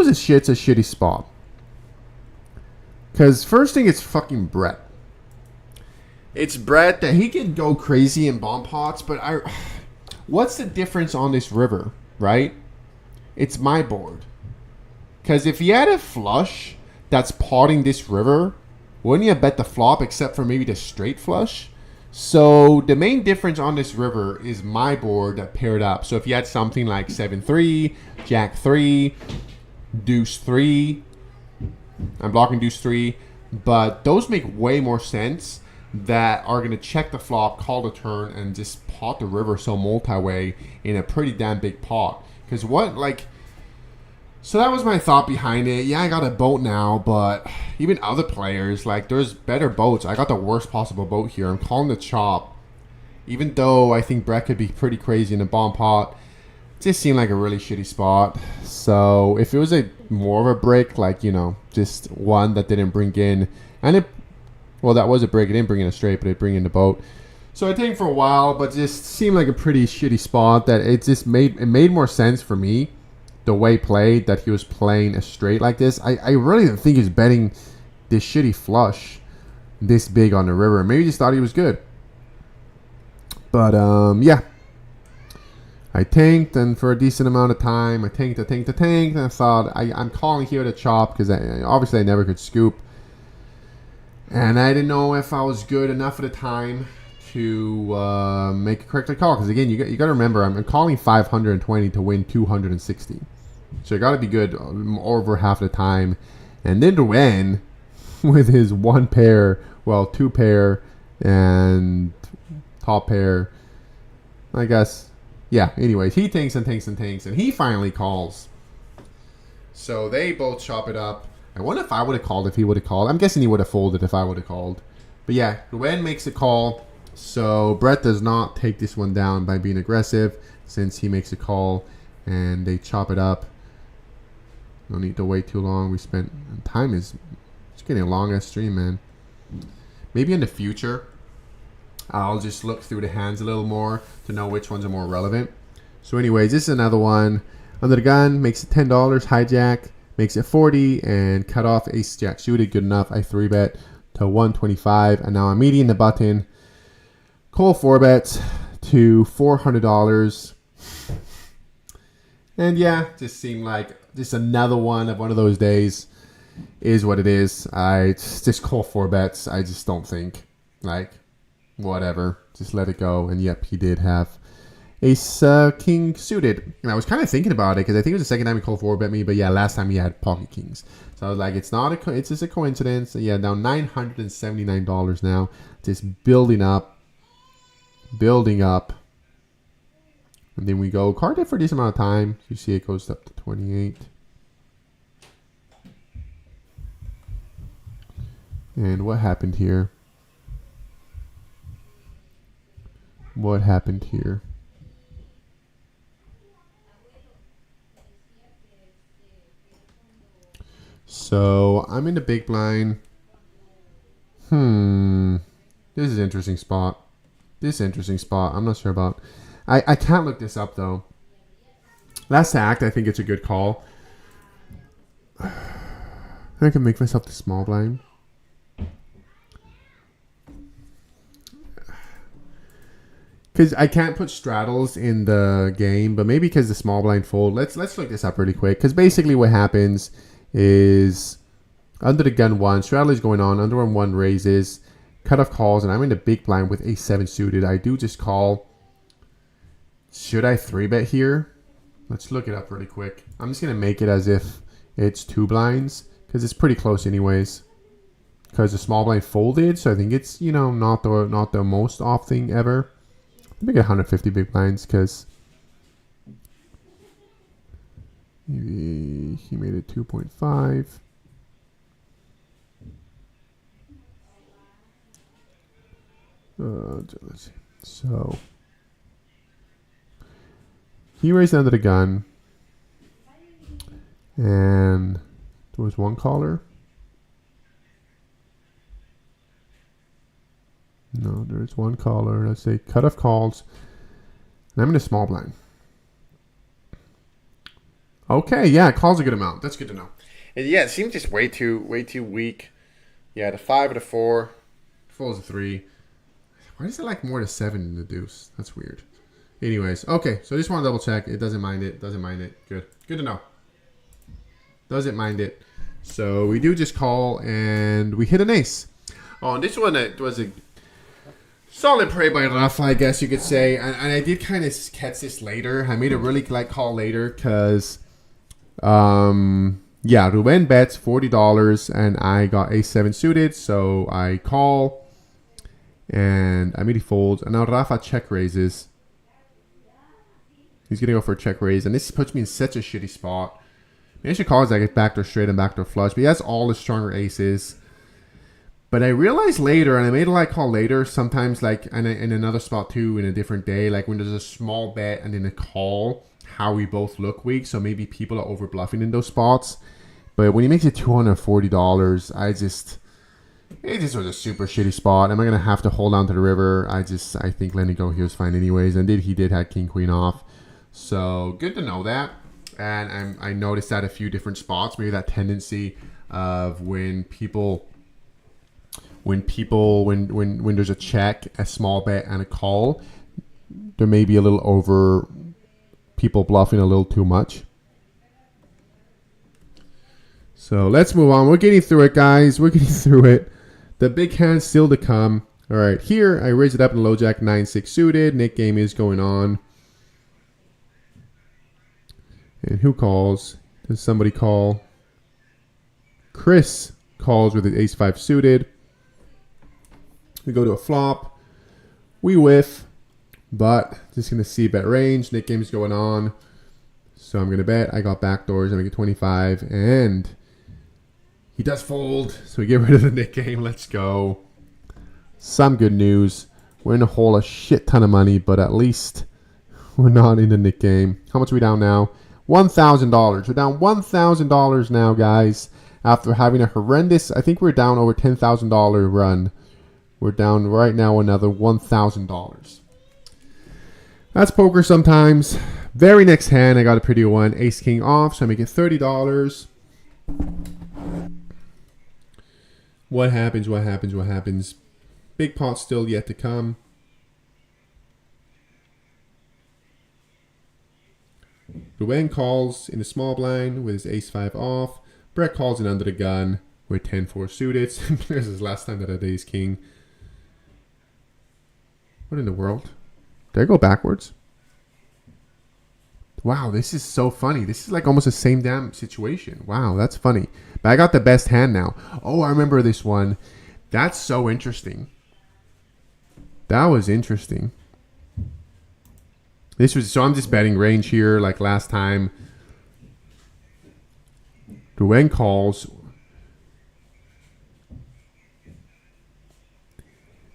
a shitty spot. Cause first thing, it's fucking Brett. It's Brett that he can go crazy in bomb pots, but what's the difference on this river, right? It's my board. Cause if he had a flush that's potting this river, wouldn't you bet the flop except for maybe the straight flush? So the main difference on this river is my board that paired up. So if you had something like 7-3, Jack 3, Deuce 3, I'm blocking Deuce 3, but those make way more sense that are going to check the flop, call the turn, and just pot the river so multi-way in a pretty damn big pot. Because so that was my thought behind it. Yeah, I got a boat now, but even other players, like, there's better boats. I got the worst possible boat here. I'm calling the chop. Even though I think Brett could be pretty crazy in a bomb pot, it just seemed like a really shitty spot. So if it was more of a brick, like, just one that didn't bring in, and Well, that was a break. It didn't bring in a straight, but it bring in the boat. So I think for a while, but just seemed like a pretty shitty spot. That it just made more sense for me, the way he played, that he was playing a straight like this. I really didn't think he was betting this shitty flush this big on the river. Maybe he just thought he was good. But yeah, I tanked, and for a decent amount of time, I tanked, and I thought I'm calling here to chop because obviously I never could scoop, and I didn't know if I was good enough at the time to make a correct call. Because again, you got to remember, I'm calling 520 to win 260, so you got to be good over half the time. And then to win with his one pair, well, two pair and top pair, I guess. Yeah, anyways, he tanks, and he finally calls. So they both chop it up. I wonder if I would have called if he would have called. I'm guessing he would have folded if I would have called. But yeah, Ruben makes a call. So Brett does not take this one down by being aggressive, since he makes a call and they chop it up. No need to wait too long. We spent time it's getting a long ass stream, man. Maybe in the future I'll just look through the hands a little more to know which ones are more relevant. So anyways, this is another one. Under the gun, makes it $10, hijack, makes it 40, and cut off ace jack suited. Good enough. I 3-bet to 125, and now I'm meeting the button. Call 4-bets to $400. And yeah, just seemed like just another one of those days. Is what it is. I just call 4-bets. I just don't think, like, whatever, just let it go. And yep, he did have ace king suited, and I was kind of thinking about it because I think it was the second time he called 4-bet me, but yeah, last time he had pocket kings, so I was like, it's just a coincidence. And yeah, now $979 now, just building up, and then we go card it for a decent amount of time. You see it goes up to 28. And what happened here? So I'm in the big blind. This is an interesting spot. I'm not sure about. I can't look this up though. Last act, I think it's a good call. I can make myself the small blind. Because I can't put straddles in the game, but maybe because the small blind fold. Let's look this up really quick. Because basically what happens is under the gun 1, straddle is going on. Under 1 raises, cutoff calls, and I'm in the big blind with a7 suited. I do just call. Should I 3-bet here? Let's look it up really quick. I'm just going to make it as if it's 2 blinds because it's pretty close anyways. Because the small blind folded, so I think it's, not the most off thing ever. Let me get 150 big blinds because maybe he made it 2.5. Let's see. So he raised under the gun, and there was one caller. No, there is one caller. Let's say cutoff calls. And I'm in a small blind. Okay, yeah, calls a good amount. That's good to know. And yeah, it seemed just way too weak. Yeah, the 5 or the 4. Folds a 3. Why does it like more to 7 than the deuce? That's weird. Anyways, okay, so I just want to double check. It doesn't mind it. Good to know. Doesn't mind it. So we do just call, and we hit an ace. Oh, and this one was a solid play by Rafa, I guess you could say. And I did kind of catch this later. I made a really light call later because, yeah, Ruben bets $40 and I got a7 suited. So I call and I made he folds. And now Rafa check raises. He's going to go for a check raise. And this puts me in such a shitty spot. Maybe I should call as I get backdoor straight and backdoor flush. But he has all the stronger aces. But I realized later, and I made a light call later, sometimes like in another spot too, in a different day, like when there's a small bet and then a call, how we both look weak. So maybe people are over bluffing in those spots. But when he makes it $240, It just was a super shitty spot. Am I gonna have to hold on to the river? I think letting go here is fine anyways. And he did have king queen off, so good to know that. And I noticed that a few different spots. Maybe that tendency of when there's a check, a small bet, and a call, there may be a little over people bluffing a little too much. So let's move on. We're getting through it, guys. We're getting through it. The big hand's still to come. All right, here I raise it up in low jack 9-6 suited. Nick game is going on. And who calls? Does somebody call? Chris calls with his ace-5 suited. We go to a flop. We whiff, but just going to see bet range. Nick game is going on. So I'm going to bet. I got backdoors. I make it 25. And he does fold, so we get rid of the Nick game. Let's go. Some good news. We're in a hole a shit ton of money, but at least we're not in the Nick game. How much are we down now? $1,000. We're down $1,000 now, guys. After having a horrendous, I think we're down over $10,000 run. We're down right now another $1,000. That's poker sometimes. Very next hand, I got a pretty one. Ace king off, so I make it $30. What happens, what happens, what happens? Big pot still yet to come. Ruben calls in the small blind with his ace-5 off. Brett calls in under the gun with 10-4 suited. This is last time that I had ace king. What in the world? Did I go backwards? Wow, this is so funny. This is like almost the same damn situation. Wow, that's funny. But I got the best hand now. Oh, I remember this one. That's so interesting. That was interesting. This was, so I'm just betting range here like last time. Duen calls.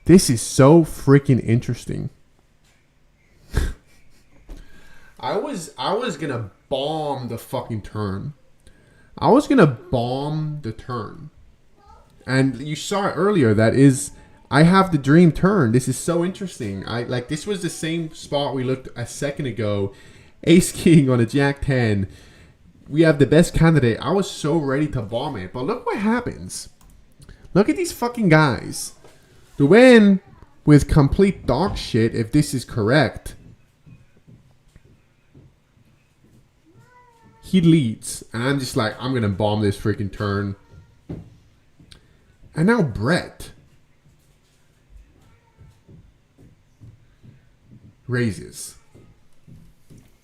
This is so freaking interesting. I was gonna bomb the fucking turn. I was gonna bomb the turn. And you saw it earlier, that is, I have the dream turn. This is so interesting. This was the same spot we looked a second ago. Ace king on a jack 10. We have the best candidate. I was so ready to bomb it. But look what happens. Look at these fucking guys. The win with complete dog shit, if this is correct. He leads. And I'm just like, I'm going to bomb this freaking turn. And now Brett raises.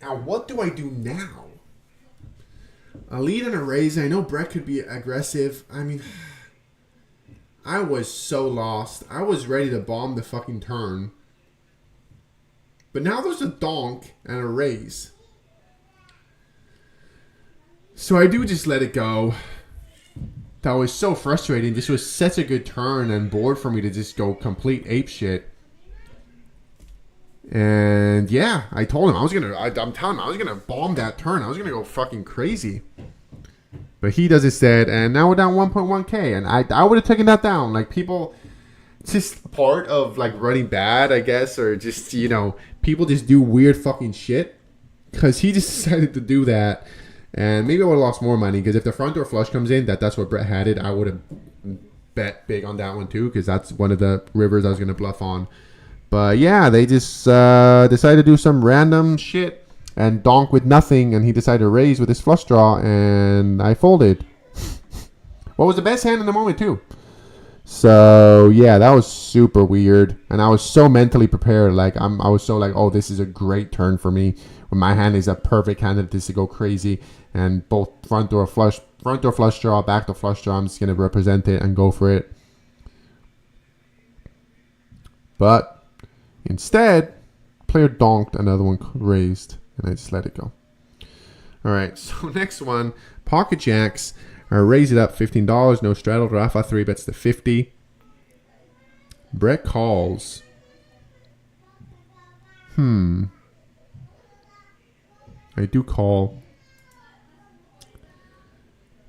Now, what do I do now? A lead and a raise. I know Brett could be aggressive. I mean, I was so lost. I was ready to bomb the fucking turn. But now there's a donk and a raise. So I do just let it go. That was so frustrating. This was such a good turn and board for me to just go complete ape shit. And yeah, I told him I'm telling him I was gonna bomb that turn. I was gonna go fucking crazy. But he does instead, and now we're down 1.1k. And I would have taken that down. Like, people, it's just part of like running bad, I guess, or just, you know, people just do weird fucking shit. Because he just decided to do that. And maybe I would have lost more money, because if the front door flush comes in, that's what Brett had it, I would have bet big on that one too, because that's one of the rivers I was going to bluff on. But yeah, they just decided to do some random shit and donk with nothing, and he decided to raise with his flush draw, and I folded. What was the best hand in the moment too. So yeah, that was super weird, and I was so mentally prepared. Like I was so like, oh, this is a great turn for me. When my hand is a perfect hand to go crazy, and both front door flush draw, back door flush draw. I'm just gonna represent it and go for it. But instead, player donked, another one raised, and I just let it go. All right, so next one, pocket jacks. Raise it up $15. No straddle. Rafa 3 bets to 50. Brett calls. I do call.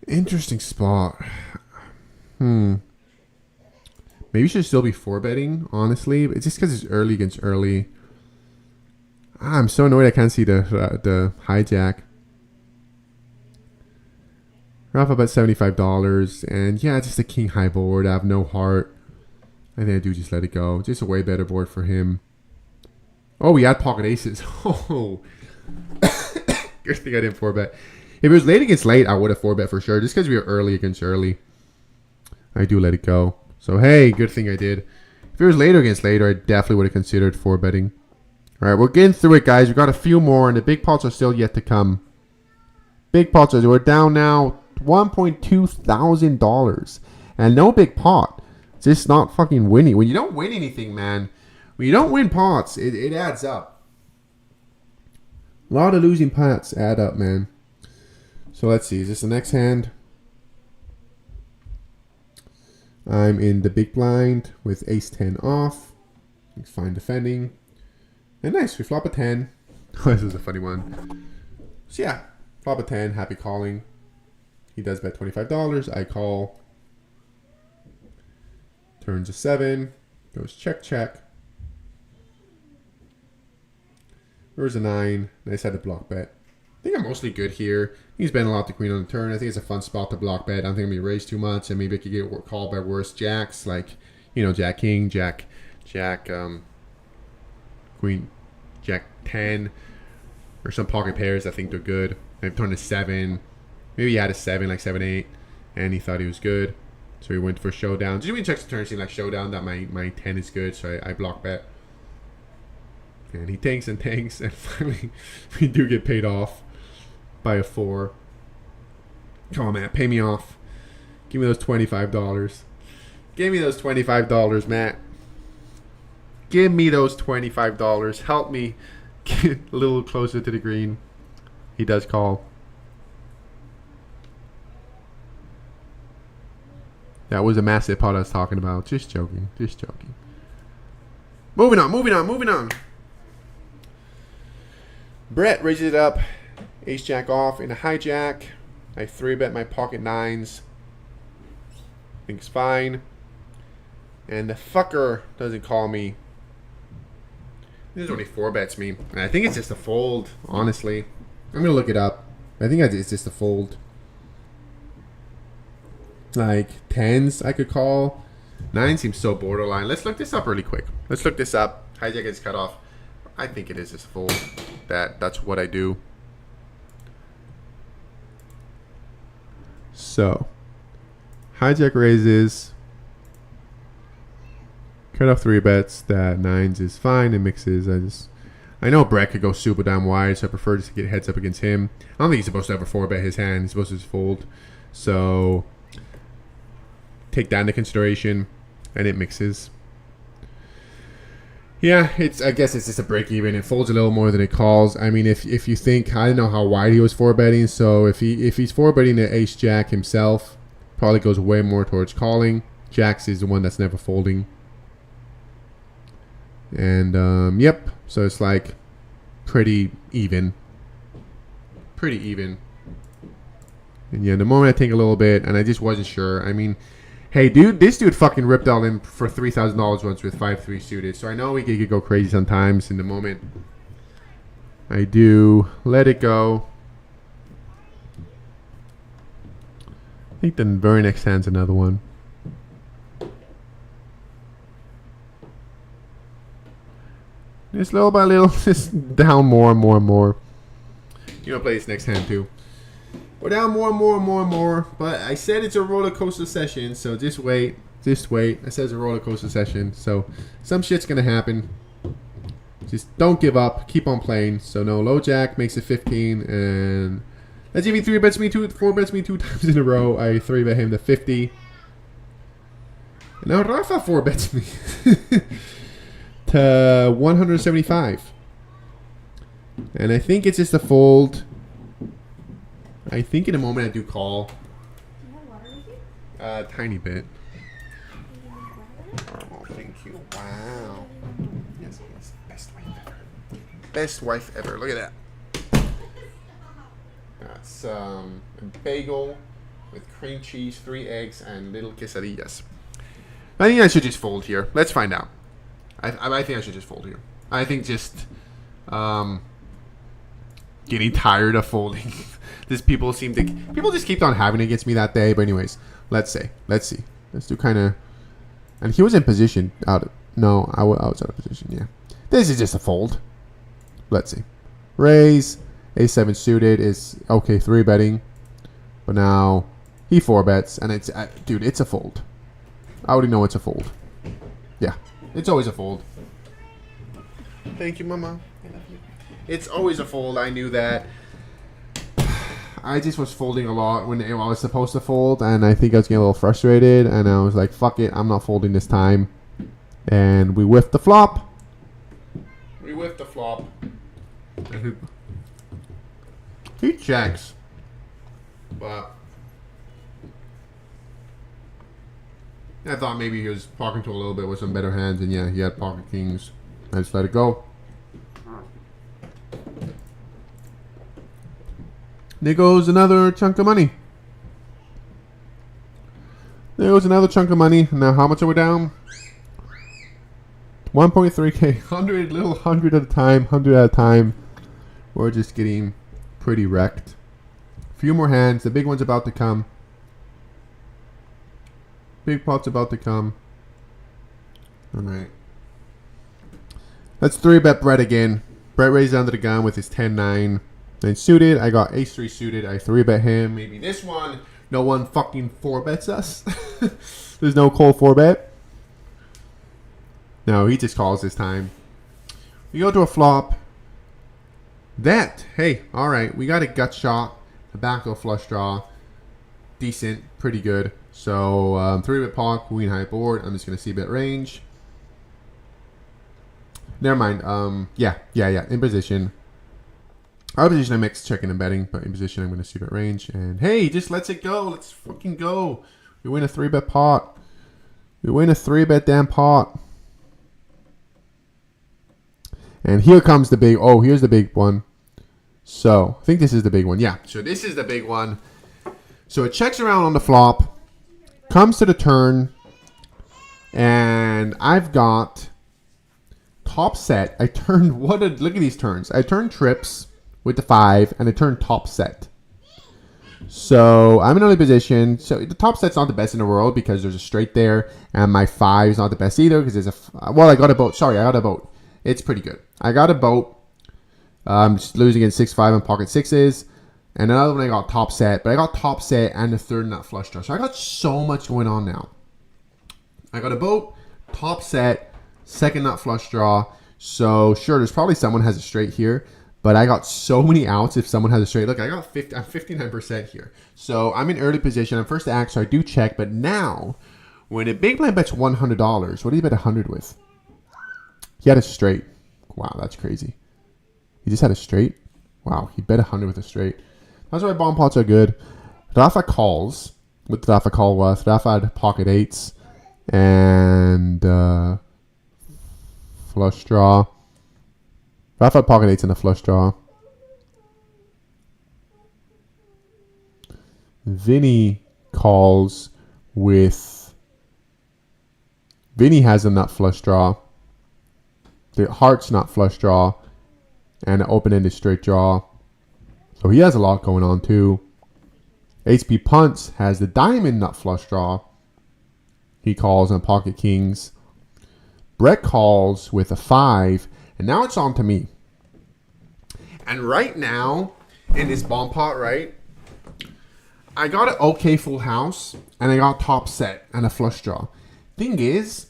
Interesting spot. Maybe you should still be 4-betting, honestly. It's just because it's early against early. I'm so annoyed I can't see the hijack. We're off about $75. And yeah, it's just a king high board. I have no heart. I think I do just let it go. Just a way better board for him. Oh, we had pocket aces. Oh. Good thing I didn't 4-bet. If it was late against late, I would have 4-bet for sure. Just because we were early against early. I do let it go. So, hey, good thing I did. If it was later against later, I definitely would have considered 4-betting. All right, we're getting through it, guys. We've got a few more, and the big pots are still yet to come. Big pots we're down now $1.2 thousand. And no big pot. Just not fucking winning. When you don't win anything, man. When you don't win pots, it adds up. A lot of losing pots add up, man. So let's see. Is this the next hand? I'm in the big blind with ace-10 off. It's fine defending. And nice, we flop a 10. This is a funny one. So yeah, flop a 10, happy calling. He does bet $25. I call. Turns a 7. Goes check, check. There's a 9. Nice had a block bet. I think I'm mostly good here. He's betting a lot the queen on the turn. I think it's a fun spot to block bet. I don't think I'm going to raise too much. And maybe I could get called by worse jacks. Like, you know, Jack King, Jack, Queen, Jack 10. Or some pocket pairs. I think they're good. I've turned a 7. Maybe he had a 7, like 7-8. And he thought he was good. So he went for showdown. Just when he checks the turn, seeing like showdown, that my 10 is good. So I block bet. And he tanks and tanks. And finally, we do get paid off by a 4. Come on, Matt. Pay me off. Give me those $25. Give me those $25, Matt. Give me those $25. Help me get a little closer to the green. He does call. That was a massive pot I was talking about. Just joking. Just joking. Moving on, moving on, moving on. Brett raises it up. Ace jack off in a hijack. I 3-bet my pocket 9s. Think it's fine. And the fucker doesn't call me. There's only 4-bets me. And I think it's just a fold, honestly. I'm going to look it up. I think it's just a fold. Like 10s I could call. 9 seems so borderline. Let's look this up really quick. Let's look this up. Hijack gets cut off. I think it is just a fold. That's what I do. So, hijack raises. Cut off 3-bets. That 9s is fine. It mixes. I know Brett could go super damn wide, so I prefer just to get heads up against him. I don't think he's supposed to ever 4-bet his hand. He's supposed to just fold. So, take that into consideration, and it mixes. Yeah, I guess it's just a break even. It folds a little more than it calls. I mean, if you think, I don't know how wide he was 4-betting, so if he's 4-betting the ace jack himself, probably goes way more towards calling. Jacks is the one that's never folding. And yep, so it's like pretty even. Pretty even. And yeah, the moment I think a little bit, and I just wasn't sure. I mean, hey, dude, this dude fucking ripped all in for $3,000 once with 5-3 suited. So I know he could go crazy sometimes. In the moment, I do let it go. I think the very next hand's another one. Just little by little, just down more and more and more. You know, play this next hand too. We're down more and more and more and more. But I said it's a roller coaster session, so just wait. Just wait. I said it's a roller coaster session, so some shit's gonna happen. Just don't give up. Keep on playing. So no, low jack makes it 15, and let's even 3-bets me 4-bets me 2 times in a row. I 3-bet him to 50. And now Rafa 4-bets me to 175. And I think it's just a fold. I think in a moment I do call. Do you have water with you? Tiny bit. Do you need water with it? Oh, thank you. Wow. Yes, yes. Best wife ever. Best wife ever. Look at that. That's a bagel with cream cheese, 3 eggs, and little quesadillas. I think I should just fold here. Let's find out. I think I should just fold here. I think just getting tired of folding. People just keep on having it against me that day. But anyways, let's see. Let's do kind of. And he was in position no, I was out of position. Yeah, this is just a fold. Let's see. Raise. A7 suited is okay 3-betting, but now he 4-bets and it's dude, it's a fold. I already know it's a fold. Yeah, it's always a fold. Thank you, Mama. I love you. It's always a fold. I knew that. I just was folding a lot when I was supposed to fold, and I think I was getting a little frustrated, and I was like, fuck it, I'm not folding this time. And we whiffed the flop. He checks. But I thought maybe he was talking to a little bit with some better hands, and yeah, he had pocket kings. I just let it go. There goes another chunk of money. There goes another chunk of money. Now, how much are we down? 1.3k. 100 at a time. 100 at a time. We're just getting pretty wrecked. A few more hands. The big one's about to come. Big pot's about to come. Alright. Let's 3-bet Brett again. Brett raised under the gun with his 10-9. Then suited. I got ace-3 suited. I 3-bet him. Maybe this one. No one fucking 4-bets us. There's no cold 4-bet. No, he just calls this time. We go to a flop. Hey, alright. We got a gut shot. A backdoor flush draw. Decent. Pretty good. So, 3-bet pot, queen high board. I'm just going to c-bet range. Never mind. Yeah. In position. Out of position, I mix checking and betting. But in position, I'm going to c-bet range. And hey, just lets it go. Let's fucking go. We win a 3-bet pot. We win a 3-bet damn pot. And here comes the big... Oh, here's the big one. So, I think this is the big one. Yeah, so this is the big one. So, it checks around on the flop. Comes to the turn. And I've got... Top set. I turned... Look at these turns. I turned trips with the 5. And I turned top set. So, I'm in early position. So, the top set's not the best in the world because there's a straight there. And my 5 is not the best either because there's a... Well, I got a boat. Sorry, I got a boat. It's pretty good. I got a boat. I'm just losing against 6-5 on pocket 6s. And another one I got top set. But I got top set and the third nut flush draw. So I got so much going on now. I got a boat, top set, second nut flush draw. So sure, there's probably someone has a straight here. But I got so many outs if someone has a straight. Look, I'm 59% here. So I'm in early position. I'm first to act, so I do check. But now, when a big blind bets $100, what do you bet 100 with? He had a straight. Wow, that's crazy. He just had a straight. Wow, he bet 100 with a straight. That's why bomb pots are good. Rafa calls. What did Rafa call with? Rafa had pocket 8s. And flush draw. Rafa had pocket 8s and a flush draw. Vinny calls with... Vinny has a nut flush draw. The heart's not flush draw. And an open-ended straight draw. So he has a lot going on too. HP Punts has the diamond nut flush draw. He calls on pocket kings. Brett calls with a 5. And now it's on to me. And right now, in this bomb pot, right? I got an okay full house. And I got top set and a flush draw. Thing is,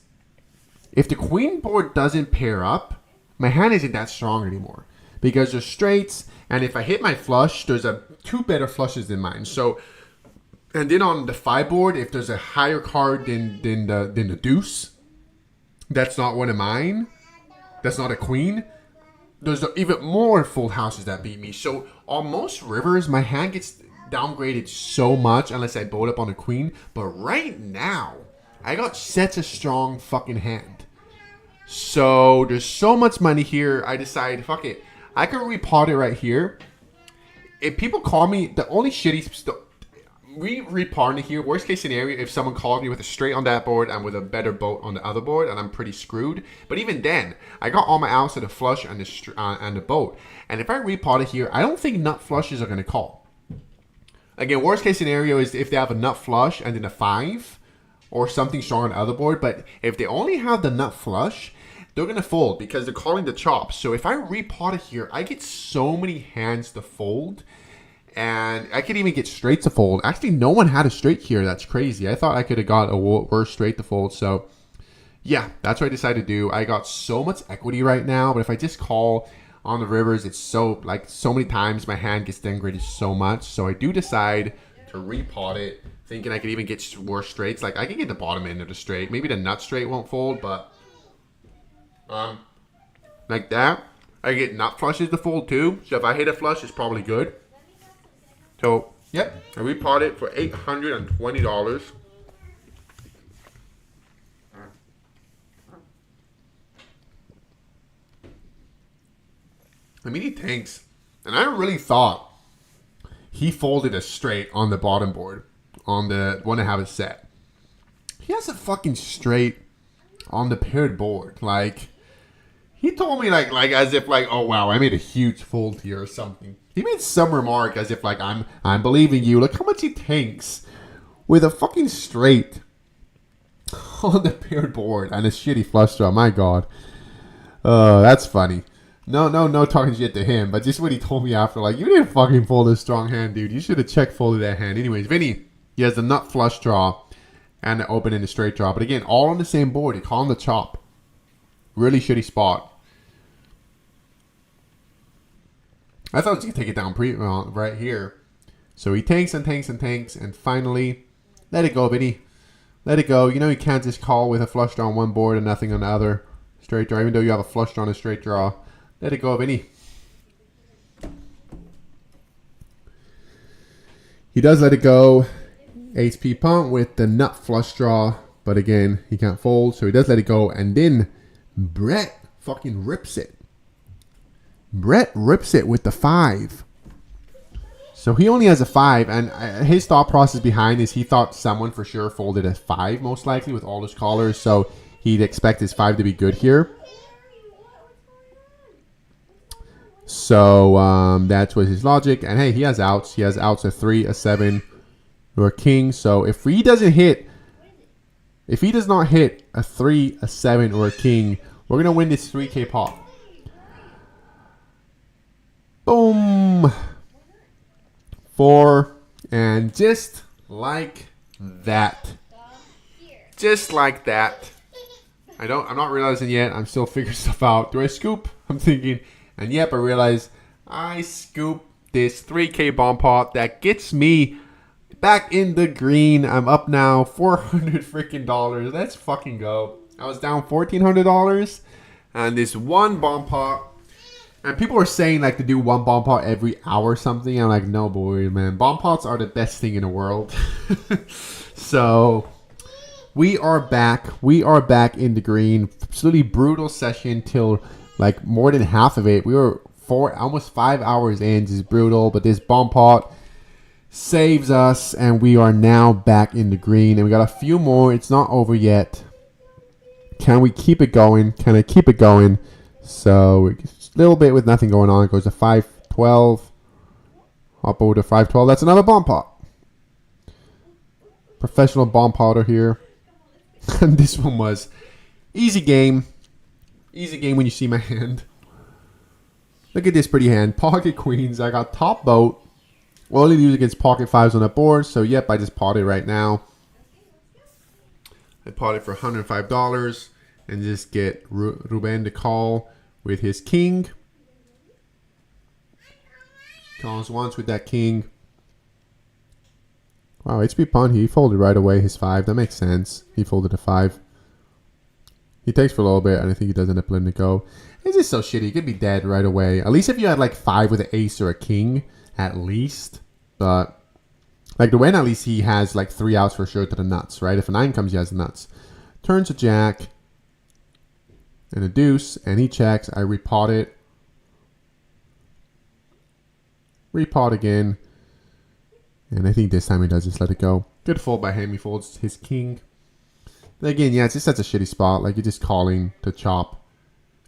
if the queen board doesn't pair up, my hand isn't that strong anymore. Because there's straights, and if I hit my flush, there's two better flushes than mine. So, and then on the 5 board, if there's a higher card than the deuce, that's not one of mine. That's not a queen. There's even more full houses that beat me. So on most rivers, my hand gets downgraded so much unless I boat up on a queen. But right now, I got such a strong fucking hand. So there's so much money here. I decide, fuck it. I can repot it right here. If people call me, the only shitty... we reparting here. Worst case scenario, if someone calls me with a straight on that board and with a better boat on the other board, and I'm pretty screwed. But even then, I got all my outs at the flush and the boat. And if I repot it here, I don't think nut flushes are going to call. Again, worst case scenario is if they have a nut flush and then a 5 or something strong on the other board. But if they only have the nut flush, they're going to fold because they're calling the chop. So if I repot it here, I get so many hands to fold. And I could even get straight to fold. Actually, no one had a straight here. That's crazy. I thought I could have got a worse straight to fold. So, yeah, that's what I decided to do. I got so much equity right now. But if I just call on the rivers, it's so many times my hand gets downgraded so much. So I do decide to repot it, thinking I could even get worse straights. Like, I can get the bottom end of the straight. Maybe the nut straight won't fold, but like that. I get nut flushes to fold too. So if I hit a flush, it's probably good. So, yep, I repot it for $820. I mean, he tanks. And I really thought he folded a straight on the bottom board, on the one I have it set. He has a fucking straight on the paired board. Like, he told me like as if like, oh wow, I made a huge fold here or something. He made some remark as if like I'm believing you. Look how much he tanks with a fucking straight on the paired board and a shitty flush draw. My God, that's funny. No talking shit to him, but just what he told me after, like, you didn't fucking fold a strong hand, dude. You should have check folded that hand. Anyways, Vinny, he has the nut flush draw and the open and the straight draw, but again, all on the same board. He called the chop. Really shitty spot. I thought he was going to take it down right here. So he tanks and tanks and tanks. And finally, let it go, Vinny. Let it go. You know you can't just call with a flush draw on one board and nothing on the other. Straight draw, even though you have a flush draw and a straight draw. Let it go, Vinny. He does let it go. HP punt with the nut flush draw. But again, he can't fold. So he does let it go. And then Brett fucking rips it. Brett rips it with the 5. So he only has a 5, and his thought process behind is he thought someone for sure folded a 5 most likely with all his callers, so he'd expect his 5 to be good here. So that's what his logic. And hey, he has outs. He has outs a 3, a 7, or a king. So if he does not hit a 3, a 7, or a king, we're gonna win this 3K pot. Boom. 4. And just like that. Just like that. I'm not realizing yet. I'm still figuring stuff out. Do I scoop? I'm thinking. And yep, I realize I scoop this 3K bomb pot that gets me back in the green. I'm up now $400 freaking dollars. Let's fucking go. I was down $1,400. And this one bomb pot. And people are saying like to do one bomb pot every hour or something. I'm like, no, boy, man. Bomb pots are the best thing in the world. So we are back. We are back in the green. Absolutely brutal session till like more than half of it. We were almost 5 hours in. Just brutal. But this bomb pot saves us, and we are now back in the green. And we got a few more. It's not over yet. Can we keep it going? Can I keep it going? So a little bit with nothing going on. It goes to 512. Hop over to 512. That's another bomb pot. Professional bomb potter here. And this one was easy game. Easy game when you see my hand. Look at this pretty hand. Pocket queens. I got top boat. Only use against pocket 5s on the board. So yep, I just potted right now. I potted for $105. And just get Ruben to call with his king. Calls once with that king. Wow, HP punt. He folded right away his 5. That makes sense. He folded a 5. He takes for a little bit, and I think he does end up letting it go. It's just so shitty. He could be dead right away. At least if you had like 5 with an ace or a king, at least. But like the win, at least he has like 3 outs for sure to the nuts, right? If a 9 comes, he has the nuts. Turns a jack and a deuce, and he checks. I repot it. Repot again. And I think this time he does just let it go. Good fold by him. He folds his king. But again, yeah, it's just such a shitty spot. Like, you're just calling to chop.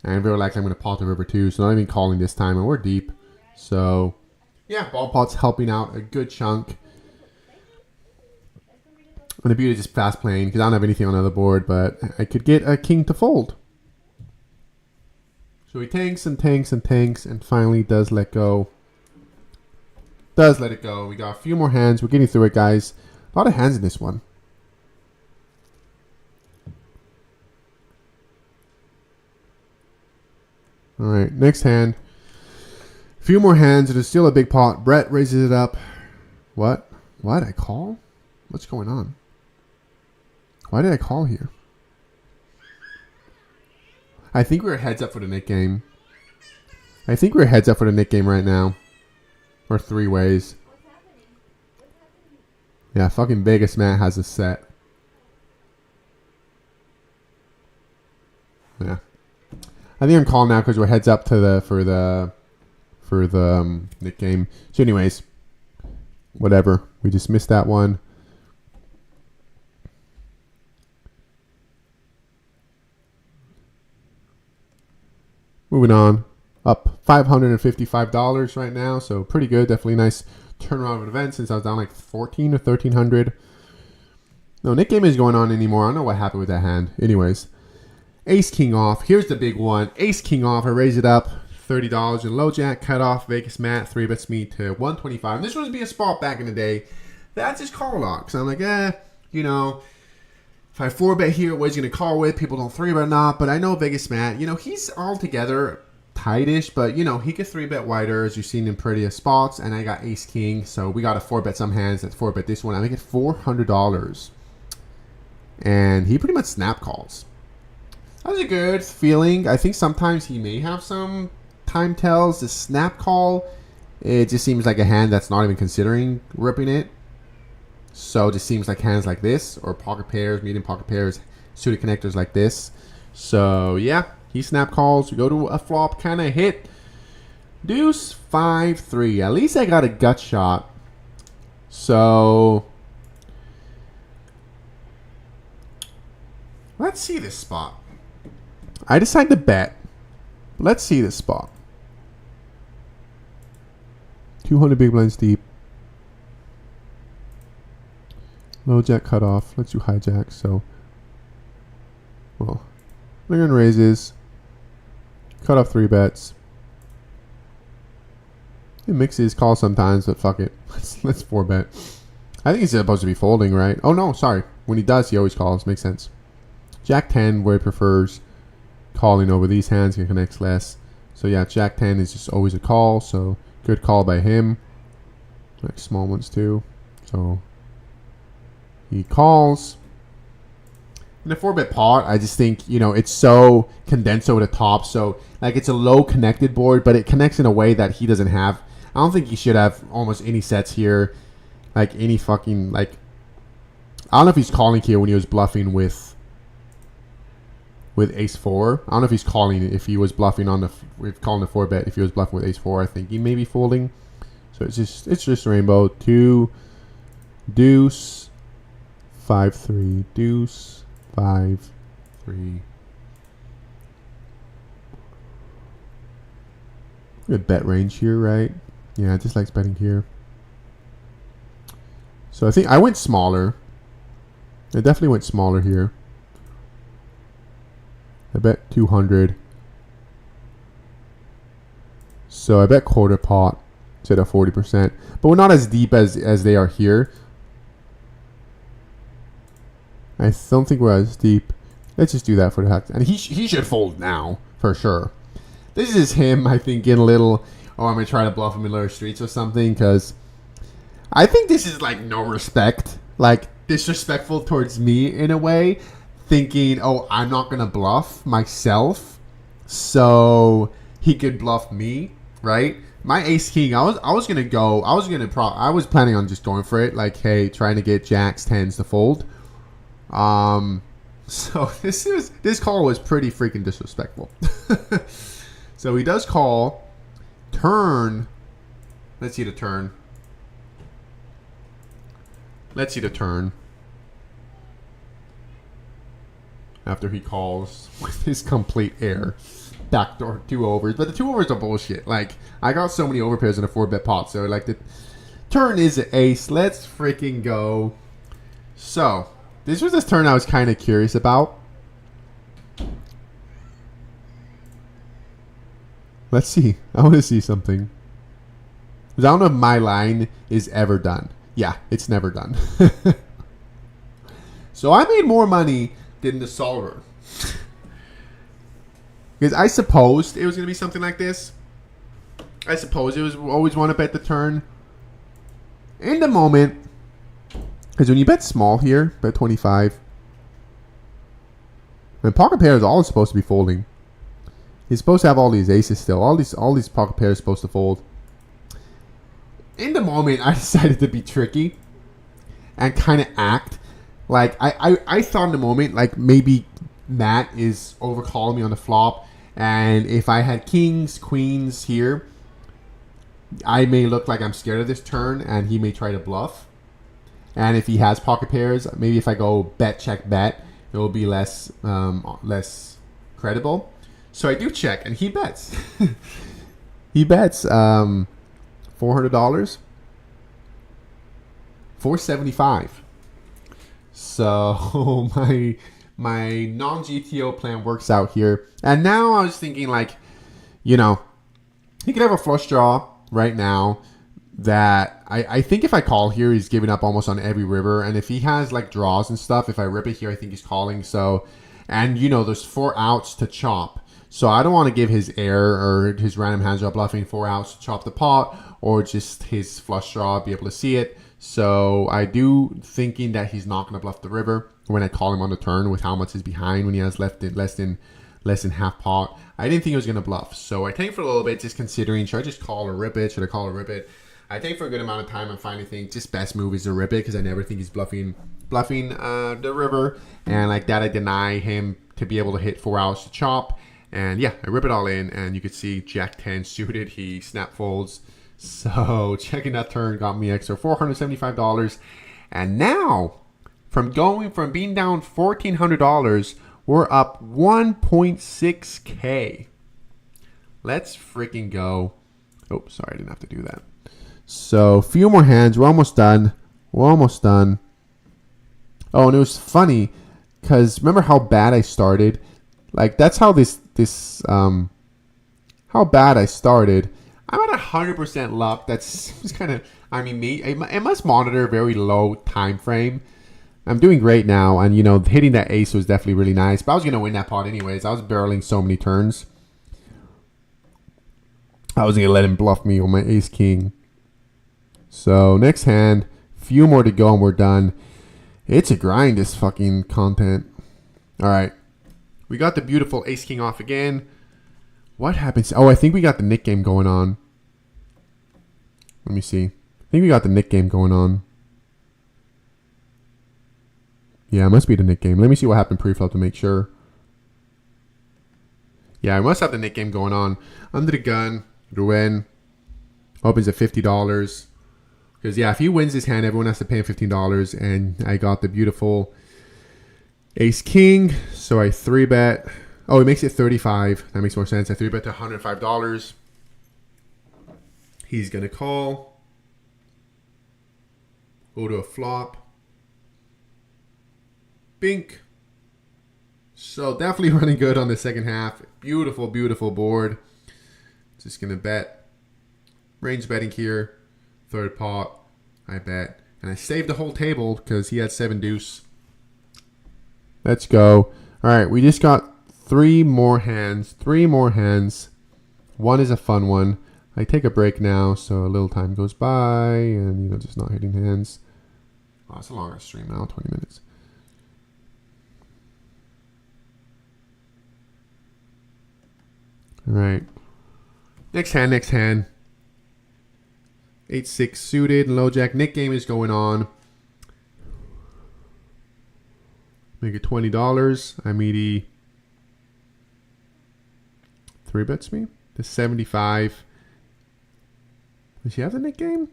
And very likely I'm going to pot the river too. So not even calling this time. And we're deep. So, yeah, ball pot's helping out a good chunk. And the beauty is just fast playing. Because I don't have anything on the other board. But I could get a king to fold. So he tanks and tanks and tanks. And finally does let go. Does let it go. We got a few more hands. We're getting through it, guys. A lot of hands in this one. All right, next hand. A few more hands. It is still a big pot. Brett raises it up. What? Why did I call? What's going on? Why did I call here? I think we're heads up for the Nick game. I think we're heads up for the Nick game right now. Or three ways. Yeah, fucking Vegas Matt has a set. Yeah. I think I'm calling now because we're heads up to the for the Nick game. So anyways, whatever. We just missed that one. Moving on. Up $555 right now, so pretty good. Definitely a nice turnaround of an event since I was down like 14 or 1300. No Nick game is going on anymore. I don't know what happened with that hand. Anyways, Ace King off. Here's the big one. Ace King off. I raise it up $30 in low jack cut off. Vegas Matt 3-bets me to 125. This would be a spot back in the day. That's just call a lot because I'm like, you know. If I 4-bet here, what he's going to call with, people don't 3-bet or not. But I know Vegas Matt, you know, he's altogether tightish, but you know, he could 3-bet wider as you've seen in prettier spots. And I got Ace King, so we got to 4-bet some hands. Let's 4-bet this one. I make it $400. And he pretty much snap calls. That was a good feeling. I think sometimes he may have some time tells. The snap call, it just seems like a hand that's not even considering ripping it. So it just seems like hands like this, or pocket pairs, medium pocket pairs, suited connectors like this. So yeah, he snap calls. We go to a flop, kind of hit. Deuce 5-3. At least I got a gut shot. So let's see this spot. I decide to bet. Let's see this spot. 200 big blinds deep. Low jack cut off. Let's do hijack. So, well, Lincoln raises. Cut off 3 bets. It mixes, calls sometimes, but fuck it. Let's 4-bet. I think he's supposed to be folding, right? Oh no, sorry. When he does, he always calls. Makes sense. Jack 10, where he prefers calling over these hands, he connects less. So yeah, Jack 10 is just always a call. So good call by him. Like small ones too. So he calls. In the 4-bet pot, I just think, you know, it's so condensed over the top. So, like, it's a low connected board, but it connects in a way that he doesn't have. I don't think he should have almost any sets here. Like, any fucking, like, I don't know if he's calling here when he was bluffing with ace-4. I don't know if he's calling it, if he was bluffing on the, with calling the 4-bet, if he was bluffing with ace-4. I think he may be folding. So, it's just rainbow. 2, deuce, 5-3, deuce, 5-3. Good bet range here, right? Yeah, I just likes betting here. So I think I went smaller. I definitely went smaller here. I bet 200. So I bet quarter pot instead of 40%. But we're not as deep as they are here. I don't think we're as deep. Let's just do that for the heck. And he should fold now, for sure. This is him, I think, getting a little, oh, I'm going to try to bluff him in lower streets or something, because I think this is, like, no respect. Like, disrespectful towards me, in a way. Thinking, oh, I'm not going to bluff myself, so he could bluff me, right? My ace king, I was planning on just going for it. Like, hey, trying to get jacks, 10s to fold. So this call was pretty freaking disrespectful. So he does call. Turn. Let's see the turn. Let's see the turn. After he calls with his complete air. Backdoor 2 overs. But the 2 overs are bullshit. Like, I got so many overpairs in a 4-bet pot. So, like, the turn is an ace. Let's freaking go. So, this was this turn I was kind of curious about. Let's see. I want to see something. Because I don't know if my line is ever done. Yeah, it's never done. So, I made more money than the solver. Because I supposed it was going to be something like this. I suppose it was always want to bet the turn. In the moment, because when you bet small here, bet 25. And pocket pair is always supposed to be folding. He's supposed to have all these aces still. All these pocket pairs supposed to fold. In the moment, I decided to be tricky and kind of act like I thought in the moment like maybe Matt is overcalling me on the flop, and if I had kings, queens here, I may look like I'm scared of this turn, and he may try to bluff. And if he has pocket pairs, maybe if I go bet, check, bet, it will be less credible. So I do check, and he bets. He bets $400, $475. So my non-GTO plan works out here. And now I was thinking, like, you know, he could have a flush draw right now that I think if I call here, he's giving up almost on every river. And if he has, like, draws and stuff, if I rip it here, I think he's calling. So, and, you know, there's 4 outs to chop. So I don't want to give his air or his random hands draw bluffing 4 outs to chop the pot, or just his flush draw, be able to see it. So I do thinking that he's not going to bluff the river when I call him on the turn with how much is behind when he has less than half pot. I didn't think he was going to bluff. So I think for a little bit, just considering, should I just call or rip it? Should I call or rip it? I think for a good amount of time, I'm finally thinking just best move is to rip it, because I never think he's bluffing the river. And like that, I deny him to be able to hit 4 outs to chop. And yeah, I rip it all in, and you could see Jack 10 suited. He snap folds. So checking that turn got me extra $475. And now, from being down $1,400, we're up 1.6K. Let's freaking go. Oh, sorry, I didn't have to do that. So, few more hands. We're almost done. Oh, and it was funny, because remember how bad I started? Like, that's how how bad I started. I'm at 100% luck. That's kind of, I mean, it must monitor a very low time frame. I'm doing great now, and, you know, hitting that ace was definitely really nice. But I was going to win that pot anyways. I was barreling so many turns. I was going to let him bluff me on my ace king. So, next hand, few more to go, and we're done. It's a grind, this fucking content. All right. We got the beautiful ace king off again. What happens? Oh, I think we got the Nick game going on. Let me see. I think we got the Nick game going on. Yeah, it must be the Nick game. Let me see what happened pre-flop to make sure. Yeah, I must have the Nick game going on. Under the gun, Ruin opens at $50. Because, yeah, if he wins his hand, everyone has to pay him $15. And I got the beautiful ace king. So I 3-bet. Oh, it makes it 35. That makes more sense. I 3-bet to $105. He's going to call. Go to a flop. Bink. So definitely running good on the second half. Beautiful, beautiful board. Just going to bet. Range betting here. Third pot. I bet. And I saved the whole table because he had 7 deuce. Let's go. All right, we just got 3 more hands. 3 more hands. One is a fun one. I take a break now, so a little time goes by, and, you know, just not hitting hands. Oh, it's a longer stream now, 20 minutes. All right. Next hand, next hand. 8-6 suited, low jack. Nick game is going on. Make it $20. Amity 3-bets me. The 75. Does he have the Nick game?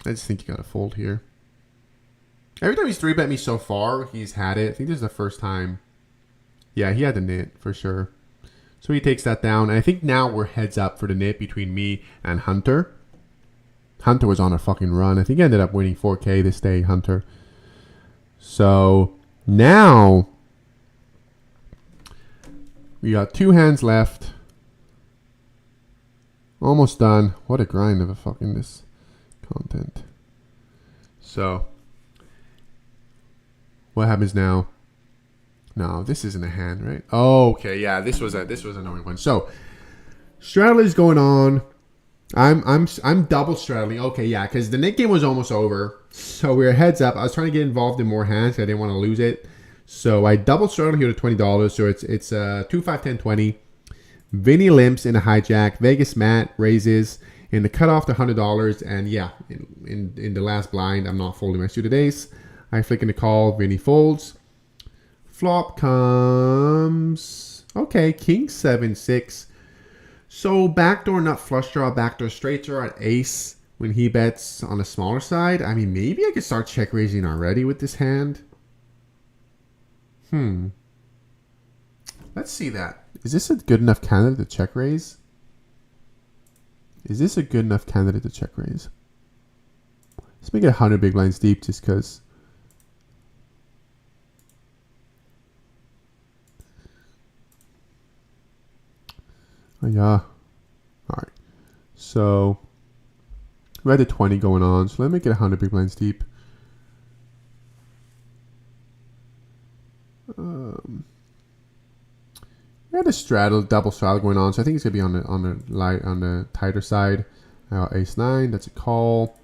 I just think you got to fold here. Every time he's 3-bet me so far, he's had it. I think this is the first time. Yeah, he had the nit for sure. So he takes that down. And I think now we're heads up for the nit between me and Hunter. Hunter was on a fucking run. I think he ended up winning 4K this day, Hunter. So now we got 2 hands left. Almost done. What a grind of a fucking this content. So what happens now? No, this isn't a hand, right? Oh, okay, yeah, this was an annoying one. So straddle is going on. I'm double straddling. Okay, yeah, because the Nick game was almost over. So we were heads up. I was trying to get involved in more hands. I didn't want to lose it. So I double straddle here to $20. So it's 2, 5, 10, 20. Vinny limps in a hijack. Vegas Matt raises in the cutoff to $100. And yeah, in the last blind, I'm not folding my suited ace. I flick in the call. Vinny folds. Flop comes. Okay, King 7-6. So backdoor nut flush draw, backdoor straight draw at ace when he bets on the smaller side. I mean, maybe I could start check raising already with this hand. Let's see that. Is this a good enough candidate to check raise? Is this a good enough candidate to check raise? Let's make it 100 big blinds deep just because. Oh, yeah. All right. So we had the 20 going on. So let me get 100 big blinds deep. We had a straddle, double straddle going on. So I think it's gonna be on the tighter side. Ace 9. That's a call.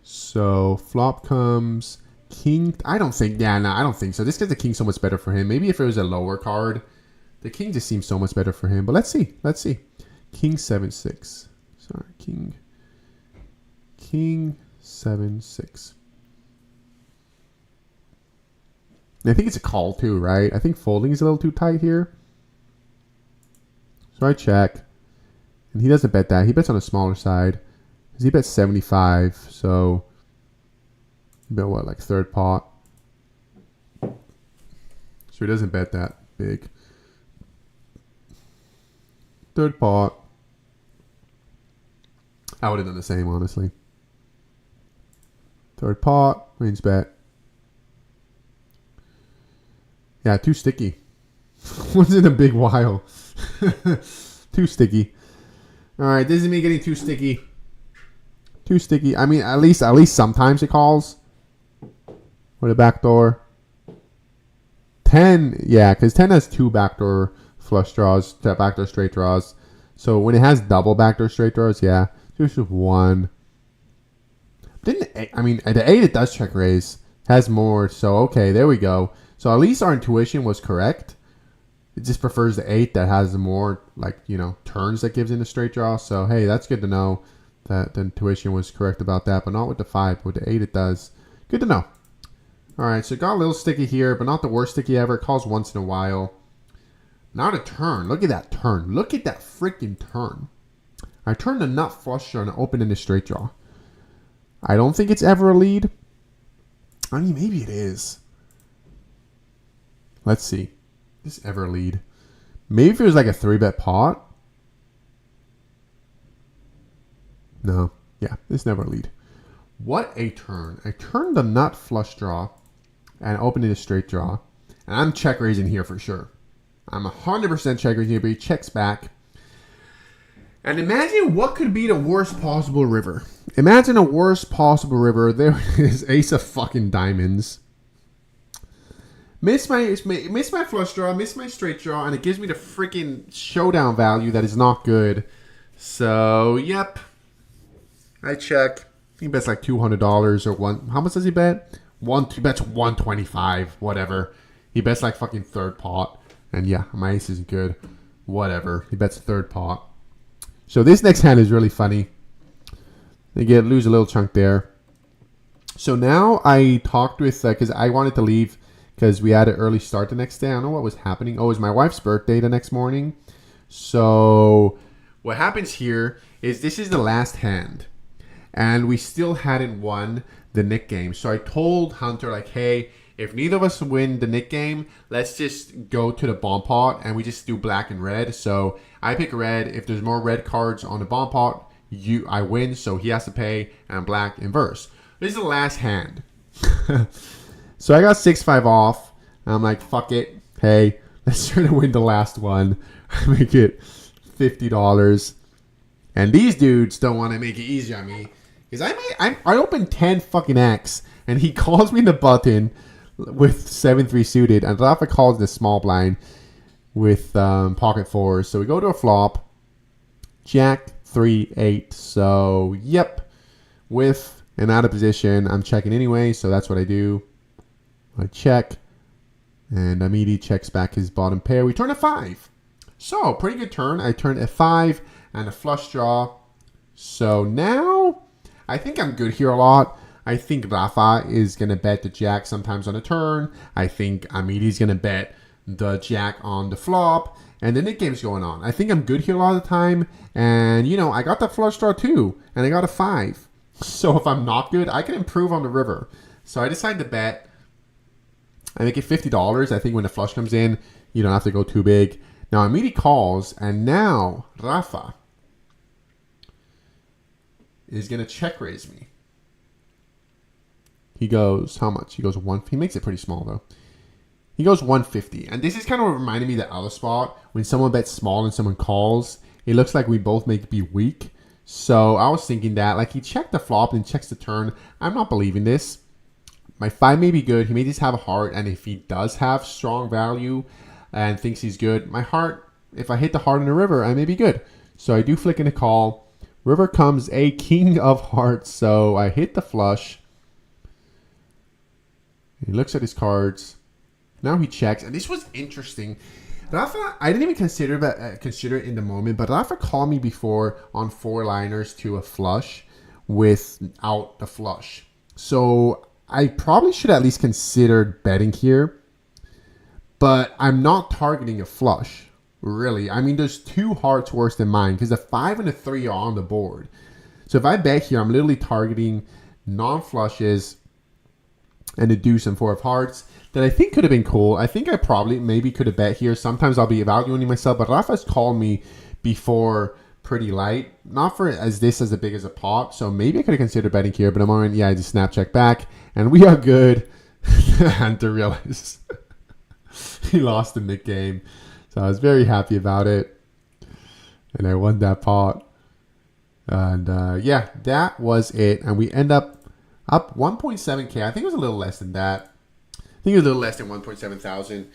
So flop comes king. I don't think. Yeah, no, I don't think so. This gets the king so much better for him. Maybe if it was a lower card. The king just seems so much better for him. But let's see. Let's see. King 7-6. Sorry, king 7-6. And I think it's a call too, right? I think folding is a little too tight here. So I check. And he doesn't bet that. He bets on the smaller side. Because he bets 75. So he bet what, like third pot? So he doesn't bet that big. Third pot. I would have done the same, honestly. Third pot. Range bet. Yeah, too sticky. One's in a big while. Too sticky. All right, this is me getting too sticky. Too sticky. I mean, at least sometimes it calls. With a backdoor. 10, yeah, because 10 has 2 backdoor flush draws, backdoor straight draws. So when it has double backdoor straight draws, yeah, just 1. I mean, at the 8 it does check raise. Has more, so okay, there we go. So at least our intuition was correct. It just prefers the 8 that has the more, like, you know, turns that gives in a straight draw. So hey, that's good to know that the intuition was correct about that, but not with the 5. With the 8 it does. Good to know. All right, so it got a little sticky here, but not the worst sticky ever. It calls once in a while. Now the turn. Look at that turn. Look at that freaking turn. I turned the nut flush draw and opened in the straight draw. I don't think it's ever a lead. I mean, maybe it is. Let's see. Is this ever a lead? Maybe if it was like a 3-bet pot. No. Yeah, it's never a lead. What a turn. I turned the nut flush draw and opened in a straight draw. And I'm check raising here for sure. I'm 100% check raising here, but he checks back. And imagine what could be the worst possible river. Imagine a worst possible river. There is ace of fucking diamonds. Miss my flush draw, miss my straight draw, and it gives me the freaking showdown value that is not good. So, yep. I check. He bets like $200 or one. How much does he bet? He bets 125, whatever. He bets like fucking third pot. And yeah, my ace isn't good. Whatever. He bets third pot. So this next hand is really funny. They lose a little chunk there. So now I talked with, because I wanted to leave because we had an early start the next day. I don't know what was happening. Oh, it was my wife's birthday the next morning. So what happens here is this is the last hand. And we still hadn't won the Nick game. So I told Hunter, like, hey, if neither of us win the Nick game, let's just go to the bomb pot and we just do black and red. So I pick red. If there's more red cards on the bomb pot, I win. So he has to pay, and black inverse. This is the last hand. So I got 6-5 off. I'm like, fuck it. Hey, let's try to win the last one. I make it $50. And these dudes don't want to make it easy on me. Because I opened 10 fucking X, and he calls me the button with 7-3 suited, and Rafa calls the small blind with pocket fours. So we go to a flop. Jack 3-8. So yep, with an out of position, I'm checking anyway. So that's what I do. I check, and Amidi checks back his bottom pair. We turn a 5. So pretty good turn. I turned a 5 and a flush draw. So now I think I'm good here a lot. I think Rafa is going to bet the jack sometimes on a turn. I think Amidi's going to bet the jack on the flop. And the Nick game's going on. I think I'm good here a lot of the time. And, you know, I got that flush draw too. And I got a 5. So if I'm not good, I can improve on the river. So I decided to bet. I make it $50. I think when the flush comes in, you don't have to go too big. Now Amidi calls. And now Rafa is going to check raise me. He goes, how much? He goes 1. He makes it pretty small though. He goes 150. And this is kind of what reminded me of the other spot. When someone bets small and someone calls, it looks like we both may be weak. So I was thinking that, like, he checked the flop and checks the turn. I'm not believing this. My 5 may be good. He may just have a heart. And if he does have strong value and thinks he's good, my heart, if I hit the heart in the river, I may be good. So I do flick in a call. River comes a king of hearts. So I hit the flush. He looks at his cards. Now he checks. And this was interesting. Rafa, I didn't even consider it in the moment, but Rafa called me before on 4 liners to a flush without the flush. So I probably should at least considered betting here, but I'm not targeting a flush, really. I mean, there's 2 hearts worse than mine because the 5 and the 3 are on the board. So if I bet here, I'm literally targeting non-flushes and the deuce and 4 of hearts that I think could have been cool. I think I probably maybe could have bet here. Sometimes I'll be evaluating myself, but Rafa's called me before pretty light. Not for as big as a pot, so maybe I could have considered betting here, but I'm on, yeah, I just snap check back, and we are good. Hunter realizes he lost the Nick game, so I was very happy about it, and I won that pot. And yeah, that was it, and we end up 1.7k. I think it was a little less than that. I think it was a little less than 1.7 thousand.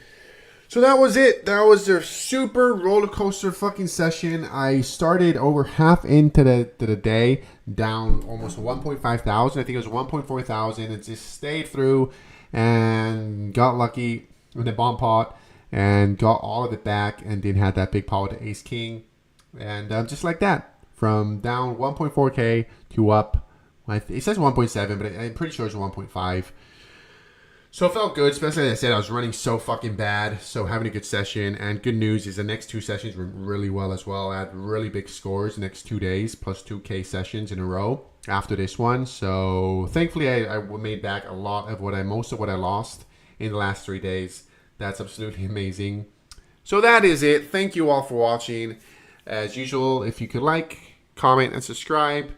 So that was it. That was their super roller coaster fucking session. I started over half into the day, down almost 1.5 thousand. I think it was 1.4 thousand. It just stayed through and got lucky with the bomb pot and got all of it back, and then had that big pot with the ace king. And just like that, from down 1.4k to up. It says 1.7, but I'm pretty sure it's 1.5. So it felt good, especially as I said, I was running so fucking bad. So having a good session, and good news is the next 2 sessions went really well as well. I had really big scores the next 2 days, plus 2k sessions in a row after this one. So thankfully I made back a lot of most of what I lost in the last 3 days. That's absolutely amazing. So that is it. Thank you all for watching. As usual, if you could like, comment, and subscribe.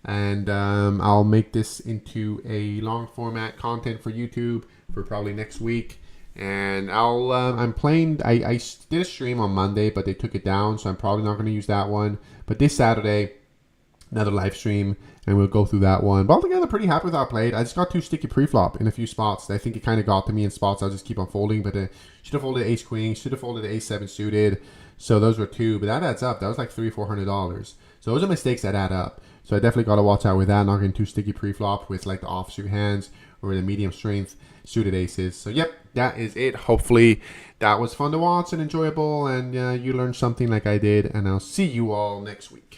And I'll make this into a long format content for YouTube for probably next week. And I'm playing, I did a stream on Monday, but they took it down, so I'm probably not going to use that one. But this Saturday, another live stream, and we'll go through that one. But altogether, pretty happy with how I played. I just got too sticky pre-flop in a few spots. I think it kind of got to me in spots I'll just keep on folding, but should have folded ace queen, should have folded ace 7 suited. So those were 2, but that adds up. That was like $300-400. So those are mistakes that add up. So I definitely got to watch out with that, not getting too sticky pre-flop with like the offsuit hands or the medium strength suited aces. So yep, that is it. Hopefully that was fun to watch and enjoyable, and you learned something like I did, and I'll see you all next week.